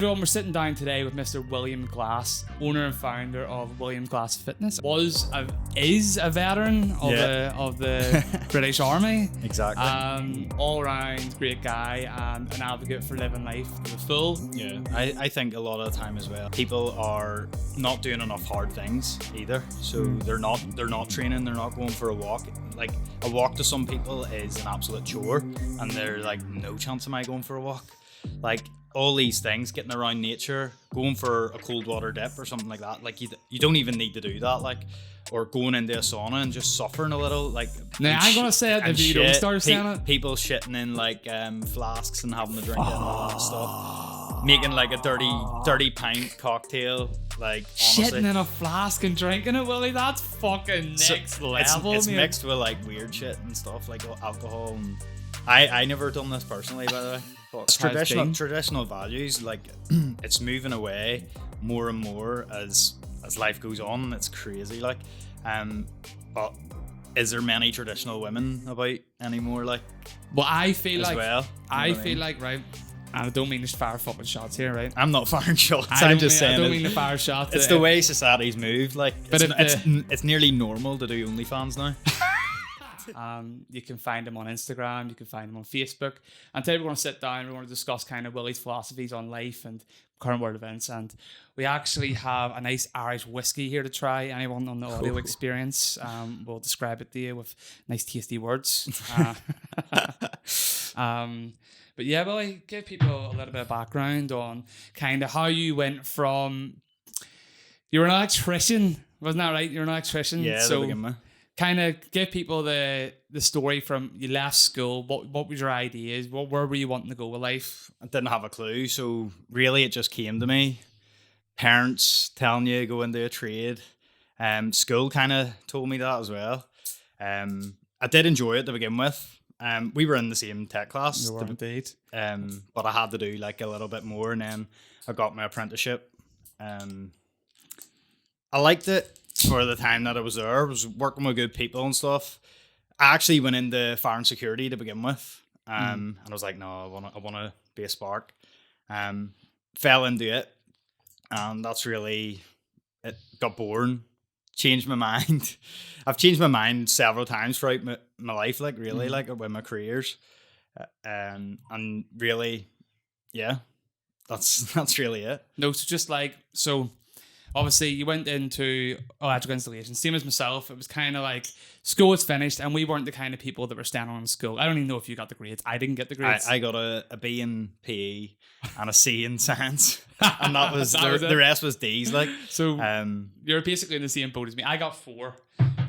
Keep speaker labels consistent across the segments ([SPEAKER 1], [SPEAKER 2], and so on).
[SPEAKER 1] Everyone, we're sitting down today with Mr. William Glass, owner and founder of William Glass Fitness. Is a veteran of the British Army.
[SPEAKER 2] Exactly.
[SPEAKER 1] All around great guy and an advocate for living life to the full.
[SPEAKER 2] Yeah, I think a lot of the time as well, people are not doing enough hard things either. So they're not training, they're not going for a walk. Like a walk to some people is an absolute chore, and they're like, no chance am I going for a walk. Like all these things, getting around nature, going for a cold water dip or something like that. Like you don't even need to do that. Like, or going into a sauna and just suffering a little. Like,
[SPEAKER 1] now I'm gonna say it if you don't start saying it.
[SPEAKER 2] People shitting in like flasks and having a drink and all that stuff. Making like a dirty pint cocktail. Like honestly,
[SPEAKER 1] shitting in a flask and drinking it, Willie. That's fucking next level.
[SPEAKER 2] It's mixed with like weird shit and stuff like alcohol. And I never done this personally, by the way. But traditional values, like it's moving away more and more as life goes on. It's crazy, like. But is there many traditional women about anymore? Like,
[SPEAKER 1] well, I feel like
[SPEAKER 2] well,
[SPEAKER 1] I feel like right. And I don't mean to fire fucking shots here, right?
[SPEAKER 2] I'm not firing shots. I'm just saying.
[SPEAKER 1] I don't mean to fire shots.
[SPEAKER 2] It's the way society's moved. Like,
[SPEAKER 1] but
[SPEAKER 2] it's nearly normal to do OnlyFans now.
[SPEAKER 1] You can find him on Instagram, you can find him on Facebook. And today we're going to sit down, we're going to discuss kind of Willie's philosophies on life and current world events. And we actually have a nice Irish whiskey here to try. Anyone on the audio experience, we'll describe it to you with nice tasty words. But yeah, Willie, give people a little bit of background on kind of how you went from, you were an electrician, wasn't that right? You're an electrician.
[SPEAKER 2] Yeah,
[SPEAKER 1] so kind of give people the story from you left school. What was your ideas? Where were you wanting to go with life?
[SPEAKER 2] I didn't have a clue, so really it just came to me. Parents telling you go into a trade. School kind of told me that as well. I did enjoy it to begin with. We were in the same tech class.
[SPEAKER 1] You were indeed.
[SPEAKER 2] But I had to do like a little bit more, and then I got my apprenticeship. I liked it. For the time that I was there, I was working with good people and stuff. I actually went into fire and security to begin with, and I was like, no, I want to be a spark. Fell into it, and that's really it. Got boring, changed my mind. I've changed my mind several times throughout my life, like really, like with my careers, and really, yeah, that's really it.
[SPEAKER 1] No, so just like so. Obviously, you went into electrical installation, same as myself. It was kind of like school was finished, and we weren't the kind of people that were staying on in school. I don't even know if you got the grades. I didn't get the grades.
[SPEAKER 2] I got a B in PE and a C in science, and that was the rest was D's. Like
[SPEAKER 1] so, you're basically in the same boat as me. I got four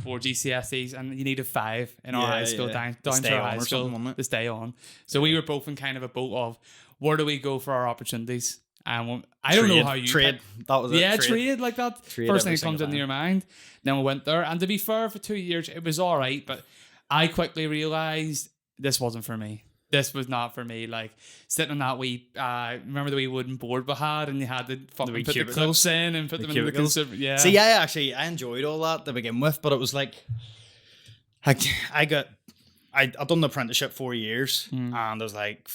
[SPEAKER 1] GCSEs, and you needed 5 in our high school down to our high school to stay on. So we were both in kind of a boat of where do we go for our opportunities. I don't know how you
[SPEAKER 2] trade. That was it.
[SPEAKER 1] Yeah, trade like that. First thing that comes into your mind. Then we went there, and to be fair, for 2 years it was all right, but I quickly realized this wasn't for me. This was not for me. Like sitting on that wee, remember the wee wooden board we had, and you had to fucking put the clips in and put them in the conserv. Yeah.
[SPEAKER 2] See, I enjoyed all that to begin with, but it was like, I done the apprenticeship 4 years, and I was like.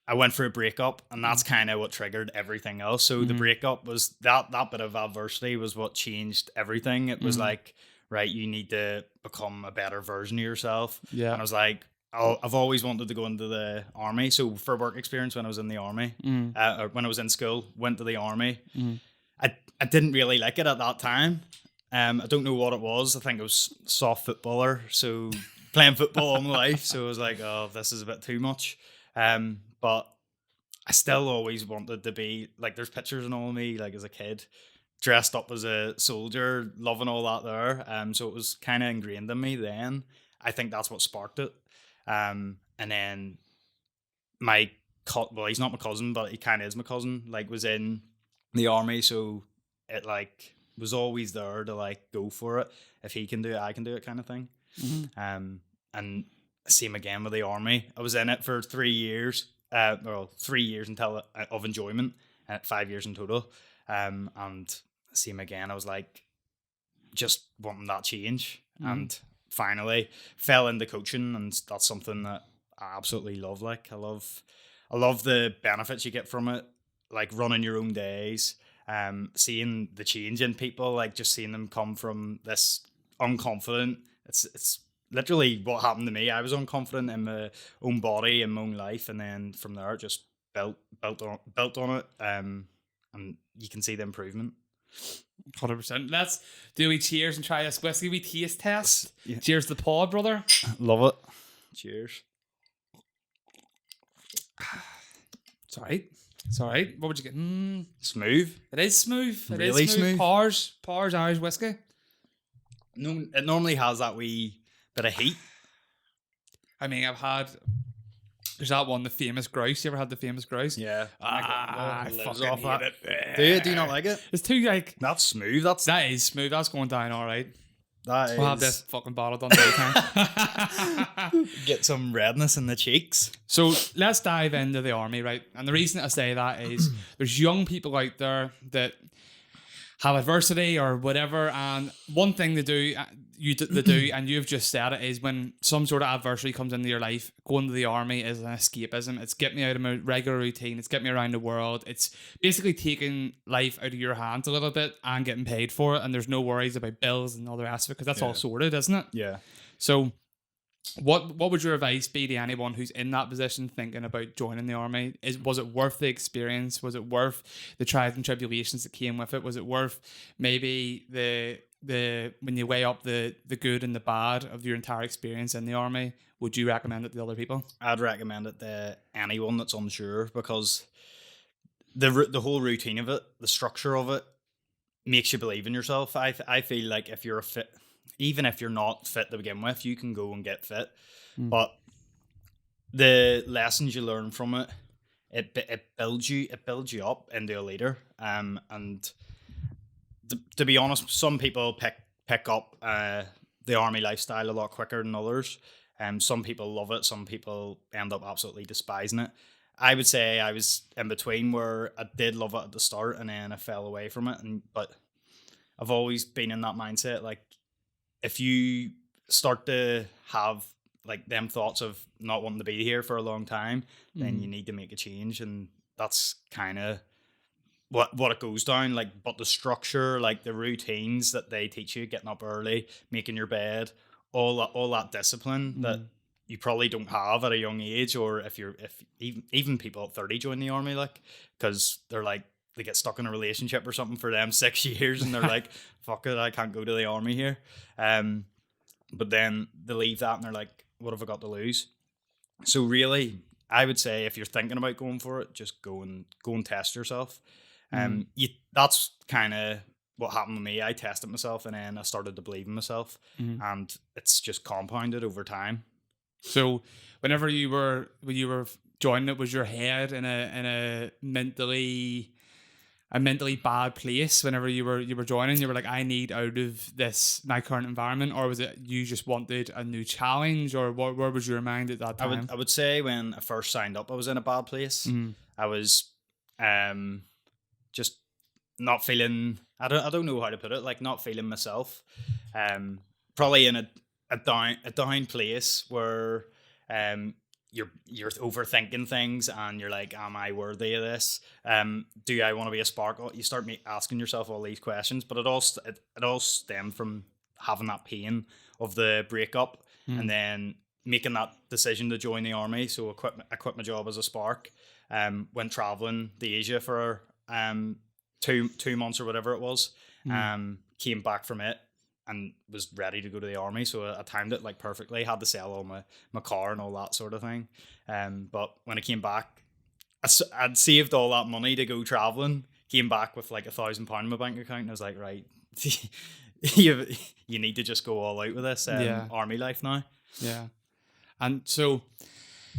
[SPEAKER 2] I went for a breakup, and that's kind of what triggered everything else. So the breakup was that bit of adversity was what changed everything. It was like, right, you need to become a better version of yourself. Yeah. And I was like, I've always wanted to go into the army. So for work experience, when I was in the army, or when I was in school, went to the army. I didn't really like it at that time. I don't know what it was. I think I was a soft footballer, so playing football all my life. So I was like, oh, this is a bit too much. But I still always wanted to be like, there's pictures and all of me like as a kid dressed up as a soldier, loving all that there. So it was kind of ingrained in me then. I think that's what sparked it. And then he's not my cousin, but he kind of is my cousin, like was in the army. So it like was always there to like go for it. If he can do it, I can do it kind of thing. And same again with the army. I was in it for 3 years. 3 years until of enjoyment, 5 years in total. And same again, I was like, just wanting that change. And finally fell into coaching, and that's something that I absolutely love. Like I love the benefits you get from it. like running your own days, seeing the change in people, like just seeing them come from this unconfident. It's literally what happened to me. I was unconfident in my own body and my own life, and then from there, just built on it. And you can see the improvement.
[SPEAKER 1] 100%. Let's do we cheers and try this whiskey. We taste test.
[SPEAKER 2] Yeah.
[SPEAKER 1] Cheers to the pod, brother.
[SPEAKER 2] Love it. Cheers.
[SPEAKER 1] It's alright. It's alright. What would you get?
[SPEAKER 2] Smooth.
[SPEAKER 1] It is smooth. It
[SPEAKER 2] Really
[SPEAKER 1] is smooth.
[SPEAKER 2] smooth.
[SPEAKER 1] Powers Irish whiskey.
[SPEAKER 2] No, it normally has that wee bit of heat.
[SPEAKER 1] I mean, there's that one, the famous grouse. You ever had the famous grouse?
[SPEAKER 2] Yeah.
[SPEAKER 1] I
[SPEAKER 2] Lives
[SPEAKER 1] fucking
[SPEAKER 2] off
[SPEAKER 1] hate
[SPEAKER 2] that.
[SPEAKER 1] it.
[SPEAKER 2] Do you not like it?
[SPEAKER 1] It's too like
[SPEAKER 2] That's smooth.
[SPEAKER 1] that is smooth. That's going down all right.
[SPEAKER 2] That
[SPEAKER 1] We'll have this fucking bottle done time.
[SPEAKER 2] Get some redness in the cheeks.
[SPEAKER 1] So let's dive into the army, right? And the reason I say that is there's young people out there that have adversity or whatever, and one thing they do, and you've just said it, is when some sort of adversity comes into your life, going to the army is an escapism. It's getting me out of my regular routine. It's getting me around the world. It's basically taking life out of your hands a little bit and getting paid for it, and there's no worries about bills and all the rest of it because that's all sorted, isn't it?
[SPEAKER 2] Yeah.
[SPEAKER 1] So what would your advice be to anyone who's in that position thinking about joining the army? Was it worth the experience? Was it worth the trials and tribulations that came with it? Was it worth maybe the when you weigh up the good and the bad of your entire experience in the army? Would you recommend it to other people?
[SPEAKER 2] I'd recommend it to anyone that's unsure, because the whole routine of it, the structure of it, makes you believe in yourself. I feel like if you're even if you're not fit to begin with, you can go and get fit. But the lessons you learn from it, it builds you up into a leader. And to be honest, some people pick up the army lifestyle a lot quicker than others. Some people love it. Some people end up absolutely despising it. I would say I was in between, where I did love it at the start and then I fell away from it. But I've always been in that mindset, like, if you start to have like them thoughts of not wanting to be here for a long time, then you need to make a change. And that's kind of what it goes down. Like, but the structure, like the routines that they teach you, getting up early, making your bed, all that discipline that you probably don't have at a young age, or if even people at 30 join the army, like, because they're like, they get stuck in a relationship or something for them 6 years and they're like, fuck it, I can't go to the army here. But then they leave that and they're like, what have I got to lose? So really, I would say if you're thinking about going for it, just go and test yourself. That's kind of what happened to me. I tested myself and then I started to believe in myself, and it's just compounded over time.
[SPEAKER 1] So whenever you were joining it, was your head in a mentally bad place whenever you were joining? You were like, I need out of my current environment, or was it you just wanted a new challenge, or where was your mind at that time?
[SPEAKER 2] I would say when I first signed up, I was in a bad place. I was just not feeling, I don't know how to put it, like not feeling myself. Probably in a down place where you're overthinking things and you're like, am I worthy of this? Do I want to be a spark? You start asking yourself all these questions, but it all stemmed from having that pain of the breakup and then making that decision to join the army. So I quit my job as a spark, went traveling to Asia for 2 months or whatever it was, came back from it and was ready to go to the army. So I timed it like perfectly, had to sell all my car and all that sort of thing. But when I came back, I'd saved all that money to go traveling, came back with like £1,000 in my bank account, and I was like, right, you need to just go all out with this army life now. Yeah.
[SPEAKER 1] And so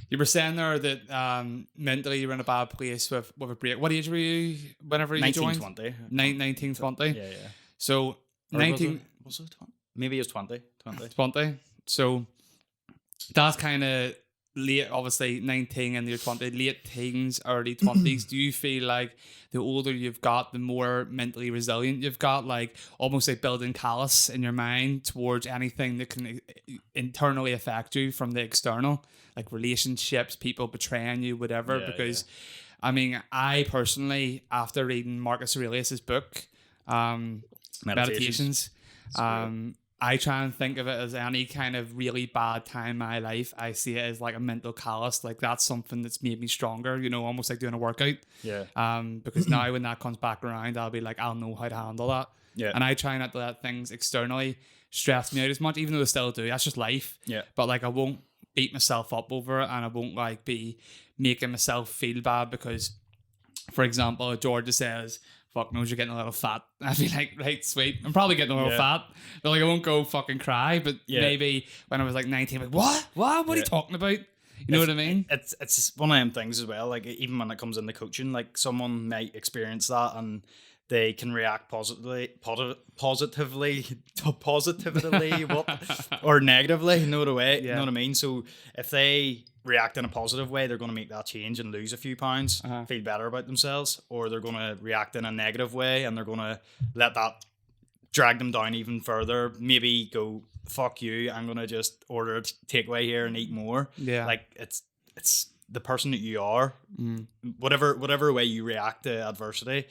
[SPEAKER 1] you were saying there that mentally you were in a bad place with a break. What age were you whenever you joined? 19, 20.
[SPEAKER 2] Yeah.
[SPEAKER 1] So 19...
[SPEAKER 2] Was it 20? Maybe it was 20.
[SPEAKER 1] 20. So that's kind of late, obviously 19 and your 20, late teens, early 20s. Do you feel like the older you've got, the more mentally resilient you've got, like almost like building callous in your mind towards anything that can internally affect you from the external, like relationships, people betraying you, whatever? Because I mean, I personally, after reading Marcus Aurelius's book, Meditations, I try and think of it as any kind of really bad time in my life. I see it as like a mental callus. Like that's something that's made me stronger, you know, almost like doing a workout.
[SPEAKER 2] Yeah.
[SPEAKER 1] Because now when that comes back around, I'll be like, I'll know how to handle that.
[SPEAKER 2] Yeah.
[SPEAKER 1] And I try not to let things externally stress me out as much, even though they still do. That's just life.
[SPEAKER 2] Yeah.
[SPEAKER 1] But like I won't beat myself up over it, and I won't like be making myself feel bad because, for example, Georgia says, fuck knows you're getting a little fat. I'd be like, right, sweet. I'm probably getting a little fat. But like I won't go fucking cry. But maybe when I was like 19, like, what? What are you talking about? You know what I mean?
[SPEAKER 2] It's one of them things as well. Like even when it comes into coaching, like someone might experience that and they can react positively, or negatively. You know what You know what I mean? So if they react in a positive way, they're going to make that change and lose a few pounds, feel better about themselves, or they're going to react in a negative way and they're going to let that drag them down even further. Maybe go, fuck you, I'm going to just order a takeaway here and eat more.
[SPEAKER 1] Yeah.
[SPEAKER 2] Like it's the person that you are. Whatever way you react to adversity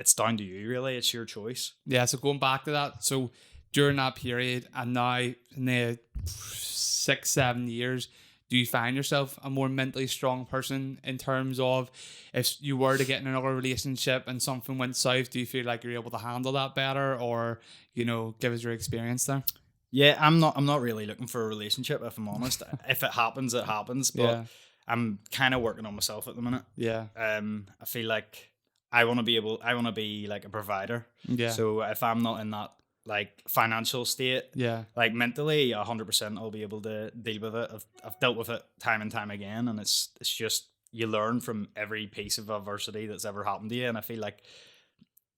[SPEAKER 2] it's down to you, really. It's your choice.
[SPEAKER 1] Yeah, so going back to that, so during that period and now in the 6-7 years, do you find yourself a more mentally strong person in terms of if you were to get in another relationship and something went south, do you feel like you're able to handle that better, or, you know, give us your experience there?
[SPEAKER 2] Yeah, I'm not really looking for a relationship, if I'm honest. If it happens, it happens. But I'm kind of working on myself at the minute.
[SPEAKER 1] Yeah.
[SPEAKER 2] I feel like I want to be like a provider.
[SPEAKER 1] Yeah.
[SPEAKER 2] So if I'm not in that like financial state, like mentally, 100% I'll be able to deal with it. I've dealt with it time and time again, and it's just you learn from every piece of adversity that's ever happened to you, and I feel like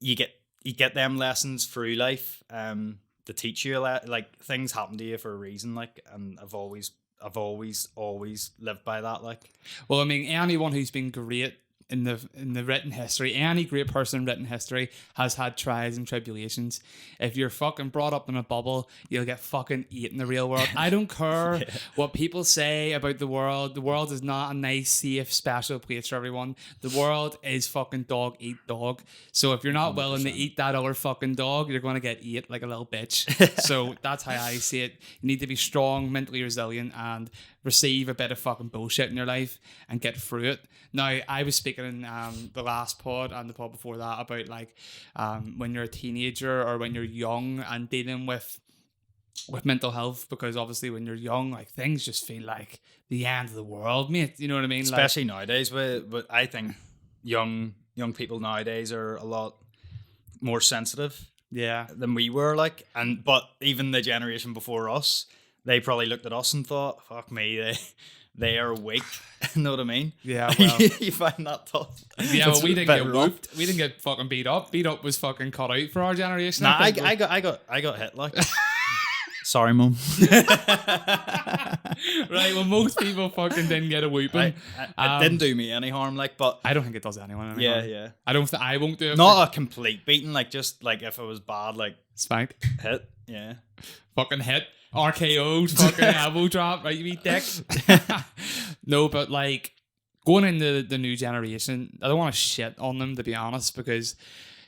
[SPEAKER 2] you get them lessons through life to teach you like things happen to you for a reason, like, and I've always lived by that. Like,
[SPEAKER 1] well, I mean, anyone who's been great in the written history, any great person in written history has had trials and tribulations. If you're fucking brought up in a bubble, you'll get fucking ate in the real world. I don't care what people say about the world. The world is not a nice, safe, special place for everyone. The world is fucking dog eat dog. So if you're not 100%. Willing to eat that other fucking dog, you're going to get ate like a little bitch. So that's how I see it. You need to be strong, mentally resilient, and receive a bit of fucking bullshit in your life and get through it. Now, I was speaking in the last pod and the pod before that about like when you're a teenager or when you're young and dealing with mental health, because obviously when you're young, like things just feel like the end of the world, mate. You know what I mean?
[SPEAKER 2] Especially nowadays, but I think young people nowadays are a lot more sensitive than we were, like, but even the generation before us, they probably looked at us and thought, fuck me, they are weak. Know what I mean?
[SPEAKER 1] Yeah, well.
[SPEAKER 2] You find that tough.
[SPEAKER 1] Yeah, well, we didn't get whooped. We didn't get fucking beat up. Beat up was fucking cut out for our generation.
[SPEAKER 2] Nah, I got hit, like. Sorry, Mum.
[SPEAKER 1] Right, well, most people fucking didn't get a whooping.
[SPEAKER 2] It didn't do me any harm, like, but
[SPEAKER 1] I don't think it does anyone any harm.
[SPEAKER 2] Yeah.
[SPEAKER 1] I won't do it.
[SPEAKER 2] Not a complete beating, like, just like if it was bad, like
[SPEAKER 1] spanked.
[SPEAKER 2] Hit, yeah.
[SPEAKER 1] Fucking hit. RKO'd, fucking elbow drop, right, you eat dick. No, but like going into the new generation, I don't want to shit on them, to be honest, because,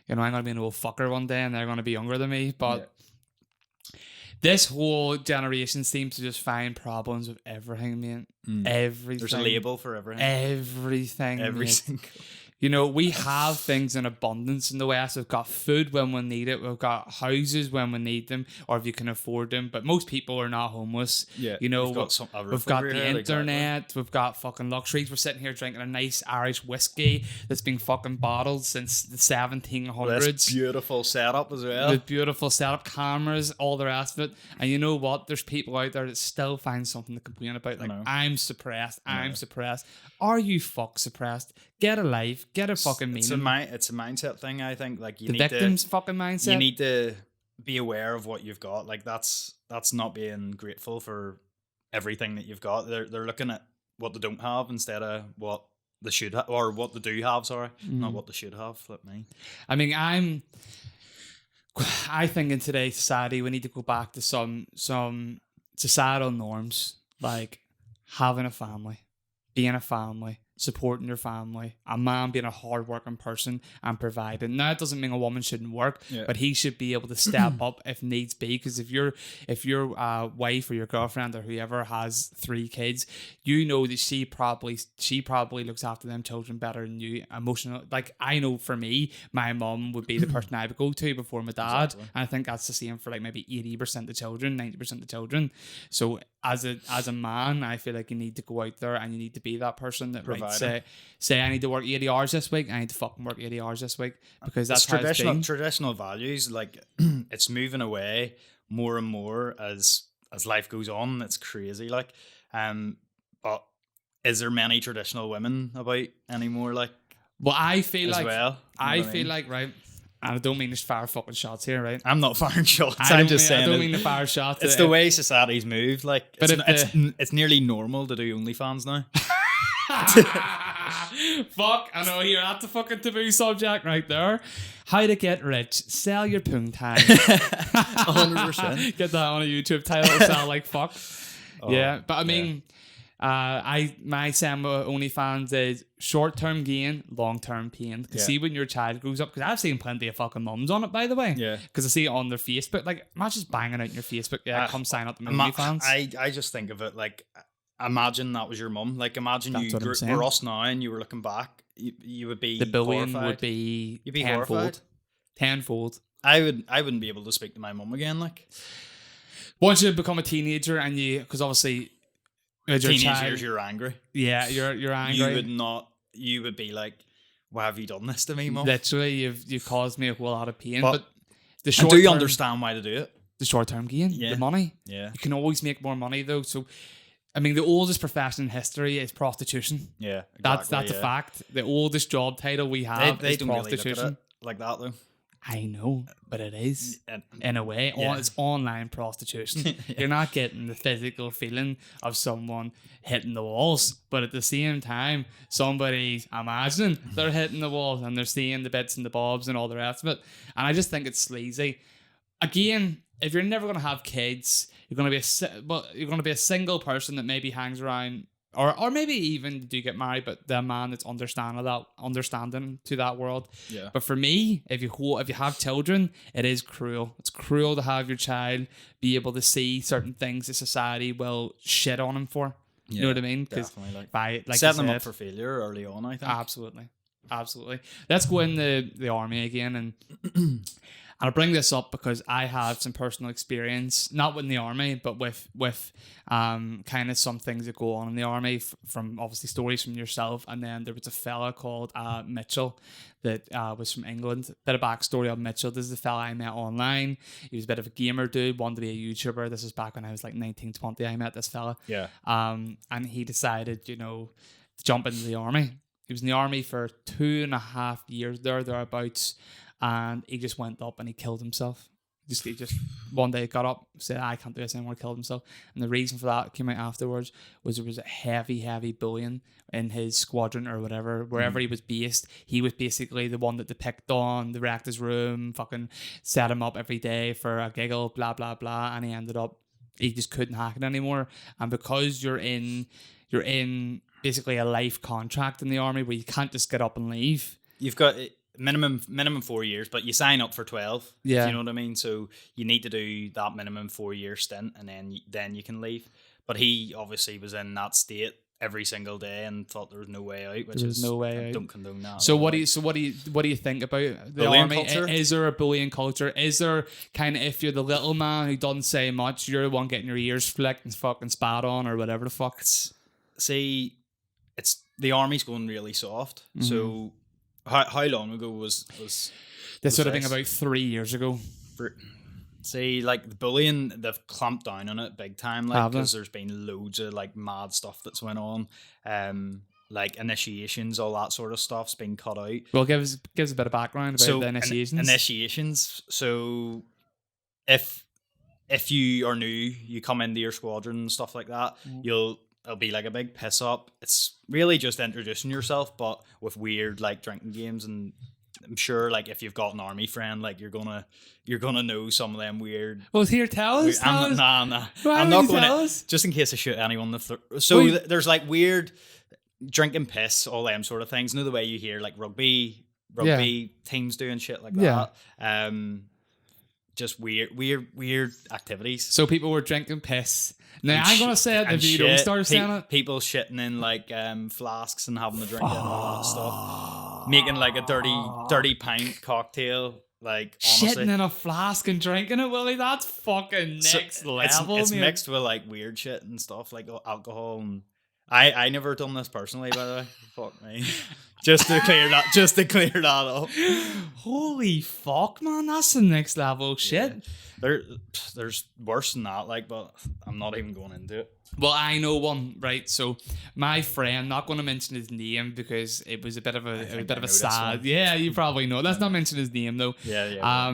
[SPEAKER 1] you know, I'm gonna be an old fucker one day and they're gonna be younger than me. But this whole generation seems to just find problems with everything, man. Everything.
[SPEAKER 2] There's a label for everything.
[SPEAKER 1] Everything.
[SPEAKER 2] Everything.
[SPEAKER 1] You know, we have things in abundance in the West. We've got food when we need it. We've got houses when we need them, or if you can afford them. But most people are not homeless.
[SPEAKER 2] Yeah,
[SPEAKER 1] you know, we've got the internet.
[SPEAKER 2] Exactly.
[SPEAKER 1] We've got fucking luxuries. We're sitting here drinking a nice Irish whiskey that's been fucking bottled since the 1700s. Well,
[SPEAKER 2] this beautiful setup as well.
[SPEAKER 1] With beautiful setup, cameras, all the rest of it. And you know what? There's people out there that still find something to complain about. Like, I'm suppressed. I'm suppressed. Are you fuck suppressed? Get a life. Get a fucking meaning.
[SPEAKER 2] It's a mindset thing, I think. Like, you
[SPEAKER 1] the
[SPEAKER 2] need
[SPEAKER 1] victim's fucking mindset.
[SPEAKER 2] You need to be aware of what you've got. Like, that's not being grateful for everything that you've got. They're looking at what they don't have instead of what they should have, or what they do have. Sorry, not what they should have. Flip me.
[SPEAKER 1] I mean, I think in today's society we need to go back to some societal norms, like having a family, being a family, supporting your family, a man being a hardworking person and providing. Now, it doesn't mean a woman shouldn't work, but he should be able to step up if needs be. Because if your wife or your girlfriend or whoever has 3 kids, you know that she probably looks after them children better than you. Emotional, like I know for me, my mum would be the person I would go to before my dad,
[SPEAKER 2] Exactly.
[SPEAKER 1] and I think that's the same for like maybe 80% of children, 90% of children. So as a man, I feel like you need to go out there and you need to be that person that might say I need to work 80 hours this week. I need to fucking work 80 hours this week, because that's how it's been.
[SPEAKER 2] Traditional values. Like it's moving away more and more as life goes on. It's crazy. Like, but is there many traditional women about anymore? Like,
[SPEAKER 1] well, I feel
[SPEAKER 2] as
[SPEAKER 1] like
[SPEAKER 2] well,
[SPEAKER 1] I feel like, right. And I don't mean to fire fucking shots here, right?
[SPEAKER 2] I'm not firing shots.
[SPEAKER 1] I
[SPEAKER 2] I'm just saying.
[SPEAKER 1] I don't mean to fire shots.
[SPEAKER 2] It's the way society's moved. Like,
[SPEAKER 1] But
[SPEAKER 2] it's nearly normal to do OnlyFans now.
[SPEAKER 1] Fuck, I know you're at the fucking taboo subject right there. How to get rich. Sell your poontang.
[SPEAKER 2] 100%.
[SPEAKER 1] Get that on a YouTube title. Sell like fuck.
[SPEAKER 2] Oh,
[SPEAKER 1] yeah, but I mean, my saying with OnlyFans is short-term gain, long-term pain. Because see, when your child grows up, because I've seen plenty of fucking mums on it, by the way.
[SPEAKER 2] Yeah.
[SPEAKER 1] Because I see it on their Facebook. Like, imagine just banging out in your Facebook. Yeah, come sign up to OnlyFans.
[SPEAKER 2] I just think of it like, imagine that was your mum. Like, imagine
[SPEAKER 1] That's
[SPEAKER 2] you
[SPEAKER 1] what I'm saying.
[SPEAKER 2] were us now and you were looking back. You would be
[SPEAKER 1] The billion
[SPEAKER 2] horrified.
[SPEAKER 1] would be
[SPEAKER 2] You'd be
[SPEAKER 1] tenfold.
[SPEAKER 2] horrified.
[SPEAKER 1] Tenfold.
[SPEAKER 2] I wouldn't be able to speak to my mum again. Like,
[SPEAKER 1] once you become a teenager and because obviously as your
[SPEAKER 2] teenage
[SPEAKER 1] child,
[SPEAKER 2] years, you're angry.
[SPEAKER 1] yeah, you're angry.
[SPEAKER 2] You would be like, why have you done this to me, mum?
[SPEAKER 1] Literally, you've caused me a whole lot of pain.
[SPEAKER 2] But
[SPEAKER 1] But the
[SPEAKER 2] I
[SPEAKER 1] short
[SPEAKER 2] do
[SPEAKER 1] term,
[SPEAKER 2] understand why to do it.
[SPEAKER 1] the short term gain,
[SPEAKER 2] Yeah.
[SPEAKER 1] the money.
[SPEAKER 2] Yeah.
[SPEAKER 1] You can always make more money though. So, I mean, the oldest profession in history is prostitution.
[SPEAKER 2] Yeah.
[SPEAKER 1] That's
[SPEAKER 2] exactly,
[SPEAKER 1] a fact. The oldest job title we have
[SPEAKER 2] They
[SPEAKER 1] is
[SPEAKER 2] don't really look at
[SPEAKER 1] prostitution.
[SPEAKER 2] it like that though.
[SPEAKER 1] I know, but it is.
[SPEAKER 2] And-
[SPEAKER 1] In a way,
[SPEAKER 2] Yeah.
[SPEAKER 1] it's online prostitution. You're not getting the physical feeling of someone hitting the walls, but at the same time, somebody's imagining they're hitting the walls and they're seeing the bits and the bobs and all the rest of it. And I just think it's sleazy. Again, if you're never going to have kids, you're going to be a single person that maybe hangs around. Or maybe even do get married, but the man that's understanding to that world.
[SPEAKER 2] Yeah.
[SPEAKER 1] But for me, if you have children, it is cruel. It's cruel to have your child be able to see certain things that society will shit on him for. You know what I mean? Because
[SPEAKER 2] definitely.
[SPEAKER 1] like
[SPEAKER 2] Setting them up for failure early on, I think.
[SPEAKER 1] Absolutely. Let's go in the army again, and I'll bring this up because I have some personal experience, not with the army, but with kind of some things that go on in the army, from obviously stories from yourself. And then there was a fella called Mitchell that was from England. Bit of backstory on Mitchell. This is the fella I met online. He was a bit of a gamer dude, wanted to be a YouTuber. This was back when I was like 19, 20. I met this fella.
[SPEAKER 2] Yeah.
[SPEAKER 1] And he decided, to jump into the army. He was in the army for 2.5 years thereabouts. And he just went up and he killed himself. He just one day got up, said, I can't do this anymore, killed himself. And the reason for that came out afterwards was there was a heavy bullying in his squadron or whatever, wherever he was based. He was basically the one that they picked on, they wrecked his room, fucking set him up every day for a giggle, blah, blah, blah. And he just couldn't hack it anymore. And because you're in basically a life contract in the army where you can't just get up and leave.
[SPEAKER 2] You've got minimum 4 years, but you sign up for 12.
[SPEAKER 1] Yeah.
[SPEAKER 2] You know what I mean? So you need to do that minimum 4 year stint, and then you can leave. But he obviously was in that state every single day and thought there was no way out. I don't condone that.
[SPEAKER 1] So what do you think about the
[SPEAKER 2] bullying
[SPEAKER 1] army?
[SPEAKER 2] culture?
[SPEAKER 1] Is there a bullying culture? Is there kind of, if you're the little man who doesn't say much, you're the one getting your ears flicked and fucking spat on or whatever the fuck?
[SPEAKER 2] It's the army's going really soft.
[SPEAKER 1] Mm-hmm.
[SPEAKER 2] So how long ago was
[SPEAKER 1] this would have been about 3 years ago.
[SPEAKER 2] Like the bullying, they've clamped down on it big time, like, because there's been loads of like mad stuff that's went on, like initiations, all that sort of stuff's been cut out.
[SPEAKER 1] Well, give us a bit of background about the initiations.
[SPEAKER 2] Initiations. So if you are new, you come into your squadron and stuff like that, it'll be like a big piss up. It's really just introducing yourself, but with weird like drinking games. And I'm sure like if you've got an army friend, like you're gonna know some of them weird.
[SPEAKER 1] Well, here, tell us.
[SPEAKER 2] Nah.
[SPEAKER 1] Why
[SPEAKER 2] I'm not
[SPEAKER 1] would you
[SPEAKER 2] going
[SPEAKER 1] tell
[SPEAKER 2] to,
[SPEAKER 1] us?
[SPEAKER 2] just in case I shoot anyone. So there's like weird. drinking piss, all them sort of things. You know the way you hear like rugby teams doing shit like
[SPEAKER 1] Yeah.
[SPEAKER 2] that. Just weird activities.
[SPEAKER 1] So people were drinking piss. Now
[SPEAKER 2] And
[SPEAKER 1] I'm gonna say it if you don't start saying it.
[SPEAKER 2] People shitting in like flasks and having a drink and all that stuff. Making like a dirty pint cocktail. Like honestly.
[SPEAKER 1] Shitting in a flask and drinking it, Willie. That's fucking next level.
[SPEAKER 2] It's
[SPEAKER 1] man.
[SPEAKER 2] mixed with like weird shit and stuff like alcohol and I never done this personally, by the way. Fuck me. Just to clear that up.
[SPEAKER 1] Holy fuck, man, that's the next level shit.
[SPEAKER 2] Yeah. There's worse than that, like, but I'm not even going into it.
[SPEAKER 1] Well, I know one, right? So my friend, not going to mention his name because it was a bit of a sad. Yeah, you probably know. Let's not mention his name though.
[SPEAKER 2] Yeah.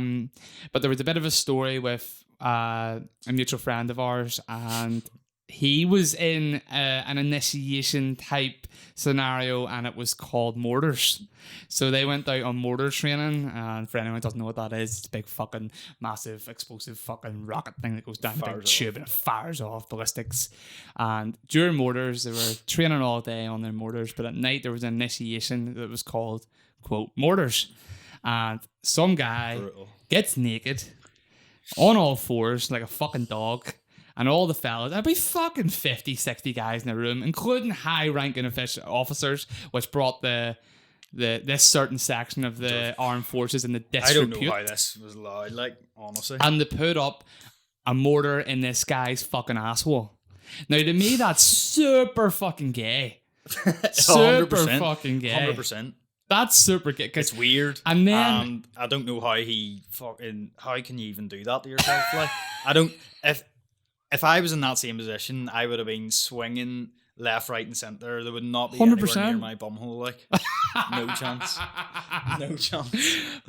[SPEAKER 1] But there was a bit of a story with a mutual friend of ours, and he was in an initiation type scenario, and it was called mortars. So they went out on mortar training, and for anyone who doesn't know what that is, it's a big fucking massive explosive fucking rocket thing that goes down the big tube and it fires off ballistics. And during mortars, they were training all day on their mortars, but at night there was an initiation that was called, quote, mortars. And some guy gets naked on all fours like a fucking dog. And all the fellas, there'd be fucking 50, 60 guys in the room, including high-ranking officers, which brought this certain section of the armed forces in the disrepute.
[SPEAKER 2] I don't know how this was allowed, like, honestly.
[SPEAKER 1] And they put up a mortar in this guy's fucking asshole. Now, to me, that's super fucking gay. Super
[SPEAKER 2] 100%,
[SPEAKER 1] fucking gay.
[SPEAKER 2] 100%.
[SPEAKER 1] That's super gay.
[SPEAKER 2] It's weird.
[SPEAKER 1] And then...
[SPEAKER 2] I don't know how how can you even do that to yourself? Like, If I was in that same position, I would have been swinging left, right, and centre. There would not be 100%. Anywhere near my bumhole. Like, no chance. No chance.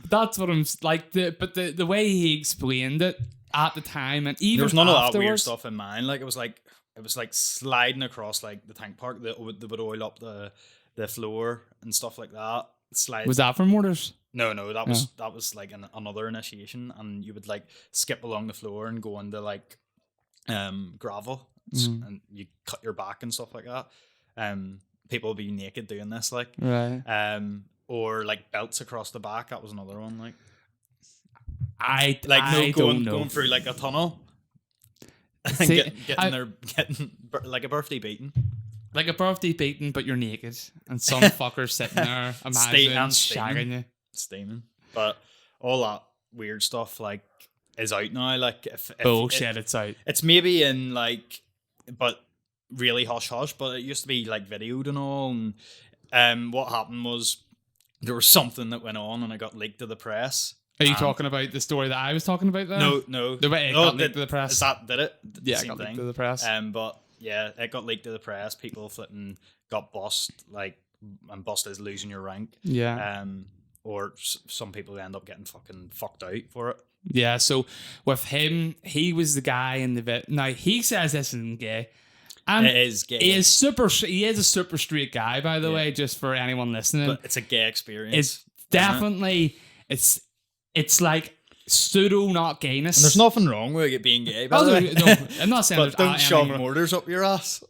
[SPEAKER 1] That's what I'm like. But the way he explained it at the time, and even
[SPEAKER 2] there was none of that weird
[SPEAKER 1] afterwards,
[SPEAKER 2] stuff in mine. Like it was like sliding across like the tank park. They would oil up the floor and stuff like that. Slide.
[SPEAKER 1] Was that for mortars?
[SPEAKER 2] No, that was like another initiation, and you would like skip along the floor and go into like gravel and you cut your back and stuff like that. People will be naked doing this, like
[SPEAKER 1] right.
[SPEAKER 2] Or like belts across the back. That was another one. Like going through like a tunnel and getting like a birthday beating.
[SPEAKER 1] Like a birthday beating, but you're naked and some fucker sitting there shagging you.
[SPEAKER 2] Steaming. But all that weird stuff like is out now. Like
[SPEAKER 1] bullshit, it's out.
[SPEAKER 2] It's maybe in like, but really hush hush. But it used to be like videoed and all. And what happened was there was something that went on and it got leaked to the press.
[SPEAKER 1] Are you talking about the story that I was talking about there?
[SPEAKER 2] No.
[SPEAKER 1] The way it got leaked to the press.
[SPEAKER 2] Did it?
[SPEAKER 1] Yeah, it got leaked to the press.
[SPEAKER 2] But yeah, it got leaked to the press. People flipping got bust, like, and bust is losing your rank.
[SPEAKER 1] Yeah.
[SPEAKER 2] Or some people end up getting fucking fucked out for it.
[SPEAKER 1] Yeah, so with him, he was the guy in the bit. Now, he says this isn't gay. And
[SPEAKER 2] it is gay.
[SPEAKER 1] He is a super straight guy, by the way, just for anyone listening.
[SPEAKER 2] But it's a gay experience.
[SPEAKER 1] It's definitely, it's like pseudo not gayness.
[SPEAKER 2] And there's nothing wrong with it being gay, by the way.
[SPEAKER 1] No, I'm not saying
[SPEAKER 2] but don't shove mortars up your ass.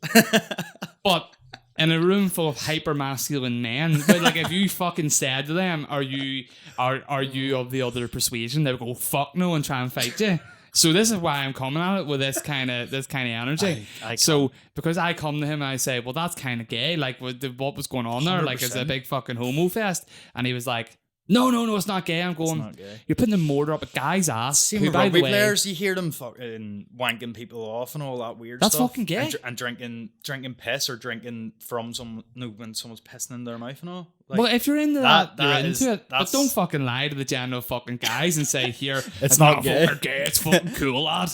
[SPEAKER 1] But in a room full of hyper masculine men, but like if you fucking said to them, are you of the other persuasion, they would go fuck no and try and fight you. So this is why I'm coming at it with this kind of energy. So because I come to him and I say, well, that's kind of gay. Like what was going on there?
[SPEAKER 2] 100%.
[SPEAKER 1] Like it's a big fucking homo fest. And he was like, no, it's not gay. I'm going,
[SPEAKER 2] not gay.
[SPEAKER 1] You're putting a mortar up a guy's ass.
[SPEAKER 2] Same with rugby players, you hear them fucking wanking people off and all that weird
[SPEAKER 1] stuff. That's fucking gay.
[SPEAKER 2] And drinking piss or drinking from when someone's pissing in their mouth and all. Like,
[SPEAKER 1] well, if you're into that you're into it. But don't fucking lie to the general fucking guys and say, here,
[SPEAKER 2] it's not gay.
[SPEAKER 1] It's fucking cool, lad.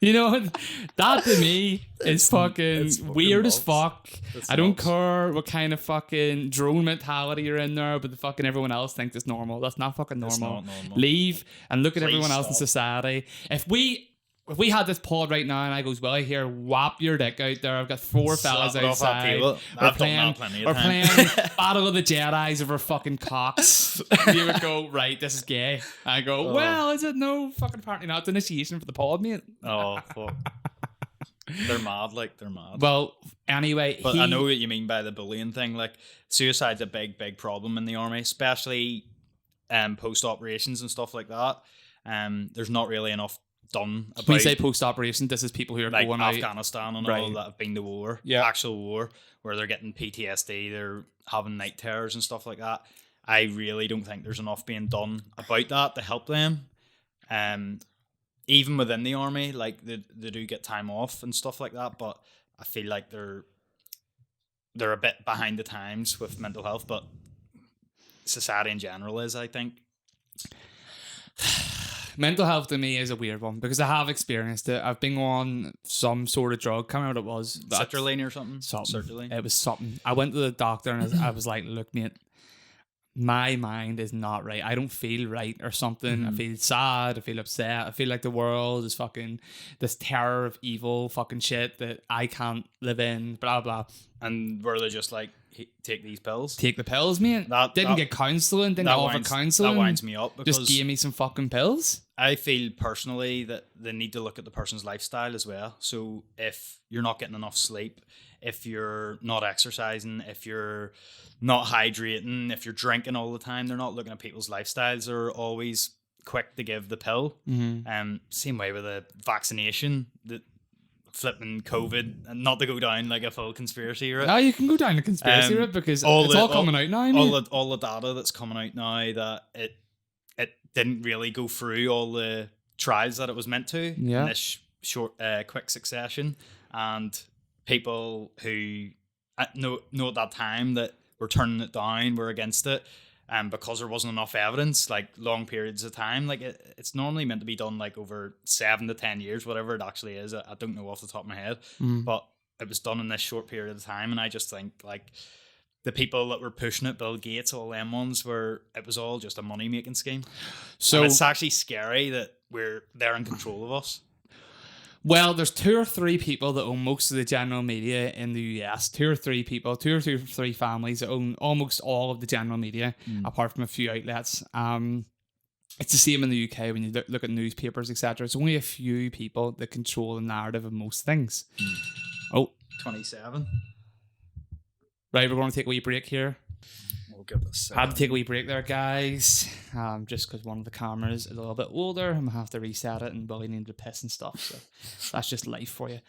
[SPEAKER 1] You know, that to me is fucking weird as fuck. I don't care what kind of fucking drone mentality you're in there, but the fucking everyone else thinks it's normal. That's not fucking normal.
[SPEAKER 2] It's not normal.
[SPEAKER 1] Leave and look at everyone else in society. If we had this pod right now and I goes, well, here, whap your dick out there. I've got 4 fellas outside. We're playing Battle of the Jedis over fucking cocks. You would go, right, this is gay. I go, well, is it? No, fucking apparently not. It's initiation for the pod, mate.
[SPEAKER 2] Oh, fuck. They're mad, like they're mad.
[SPEAKER 1] Well, anyway,
[SPEAKER 2] But I know what you mean by the bullying thing. Like suicide's a big problem in the army, especially post operations and stuff like that. There's not really enough done about.
[SPEAKER 1] When you say post operation, this is people who are
[SPEAKER 2] like
[SPEAKER 1] going
[SPEAKER 2] Afghanistan and all
[SPEAKER 1] Right.
[SPEAKER 2] that have been to war,
[SPEAKER 1] Yeah.
[SPEAKER 2] actual war, where they're getting PTSD, they're having night terrors and stuff like that. I really don't think there's enough being done about that to help them. Even within the army, like they do get time off and stuff like that, but I feel like they're a bit behind the times with mental health, but society in general is, I think.
[SPEAKER 1] Mental health to me is a weird one because I have experienced it. I've been on some sort of drug. Can't remember what it was.
[SPEAKER 2] Sertraline or something?
[SPEAKER 1] Sertraline. It was something. I went to the doctor and I was like, look, mate, my mind is not right. I don't feel right or something. I feel sad. I feel upset. I feel like the world is fucking this terror of evil fucking shit that I can't live in, blah, blah.
[SPEAKER 2] And were they just like, take these pills?
[SPEAKER 1] Take the pills, mate. Didn't get counselling. Didn't offer counselling.
[SPEAKER 2] That winds me up because
[SPEAKER 1] just gave me some fucking pills.
[SPEAKER 2] I feel personally that they need to look at the person's lifestyle as well. So if you're not getting enough sleep, if you're not exercising, if you're not hydrating, if you're drinking all the time, they're not looking at people's lifestyles. They're always quick to give the pill. Same way with a vaccination. The flipping COVID, and not to go down like a full conspiracy route.
[SPEAKER 1] No, you can go down the conspiracy route because it's all coming out now.
[SPEAKER 2] All the data that's coming out now that it didn't really go through all the trials that it was meant to in this short, quick succession, and people who know at that time that were turning it down were against it. Because there wasn't enough evidence, like long periods of time, like it's normally meant to be done like over 7 to 10 years, whatever it actually is. I don't know off the top of my head, but it was done in this short period of time. And I just think like the people that were pushing it, Bill Gates, all them ones, it was all just a money making scheme. So and it's actually scary that they're in control of us.
[SPEAKER 1] Well, there's 2 or 3 people that own most of the general media in the US. 2 or 3 people, 2 or 3 families that own almost all of the general media, apart from a few outlets. It's the same in the UK when you look at newspapers, etc. It's only a few people that control the narrative of most things.
[SPEAKER 2] 27.
[SPEAKER 1] Right, we're going to take a wee break here.
[SPEAKER 2] We'll give this.
[SPEAKER 1] Had to take a wee break there, guys. Just because one of the cameras is a little bit older, I'm gonna have to reset it, and Willie needed to piss and stuff. So that's just life for you.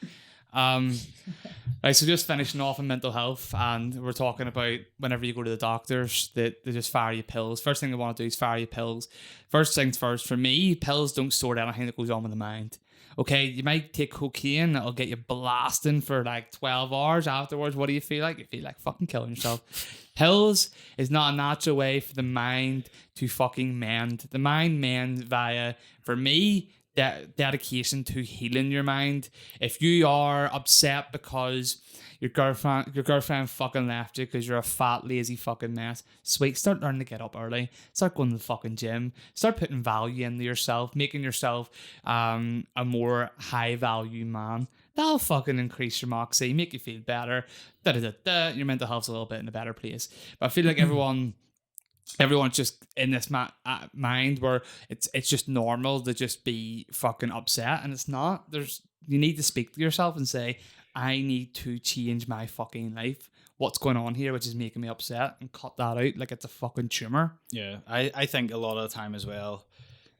[SPEAKER 1] Right, so just finishing off on mental health, and we're talking about whenever you go to the doctors, that they just fire you pills. First thing they want to do is fire you pills. First things first, for me, pills don't sort anything that goes on with the mind. Okay, you might take cocaine that'll get you blasting for like 12 hours afterwards. What do you feel like? You feel like fucking killing yourself. Pills is not a natural way for the mind to fucking mend. The mind mends via, for me, dedication to healing your mind. If you are upset because your girlfriend fucking left you because you're a fat, lazy fucking mess, sweet, start learning to get up early. Start going to the fucking gym. Start putting value into yourself, making yourself a more high value man. That'll fucking increase your moxie, make you feel better. Your mental health's a little bit in a better place. But I feel like everyone's just in this mind where it's just normal to just be fucking upset, and it's not. You need to speak to yourself and say, I need to change my fucking life. What's going on here, which is making me upset, and cut that out like it's a fucking tumor.
[SPEAKER 2] Yeah, I think a lot of the time as well,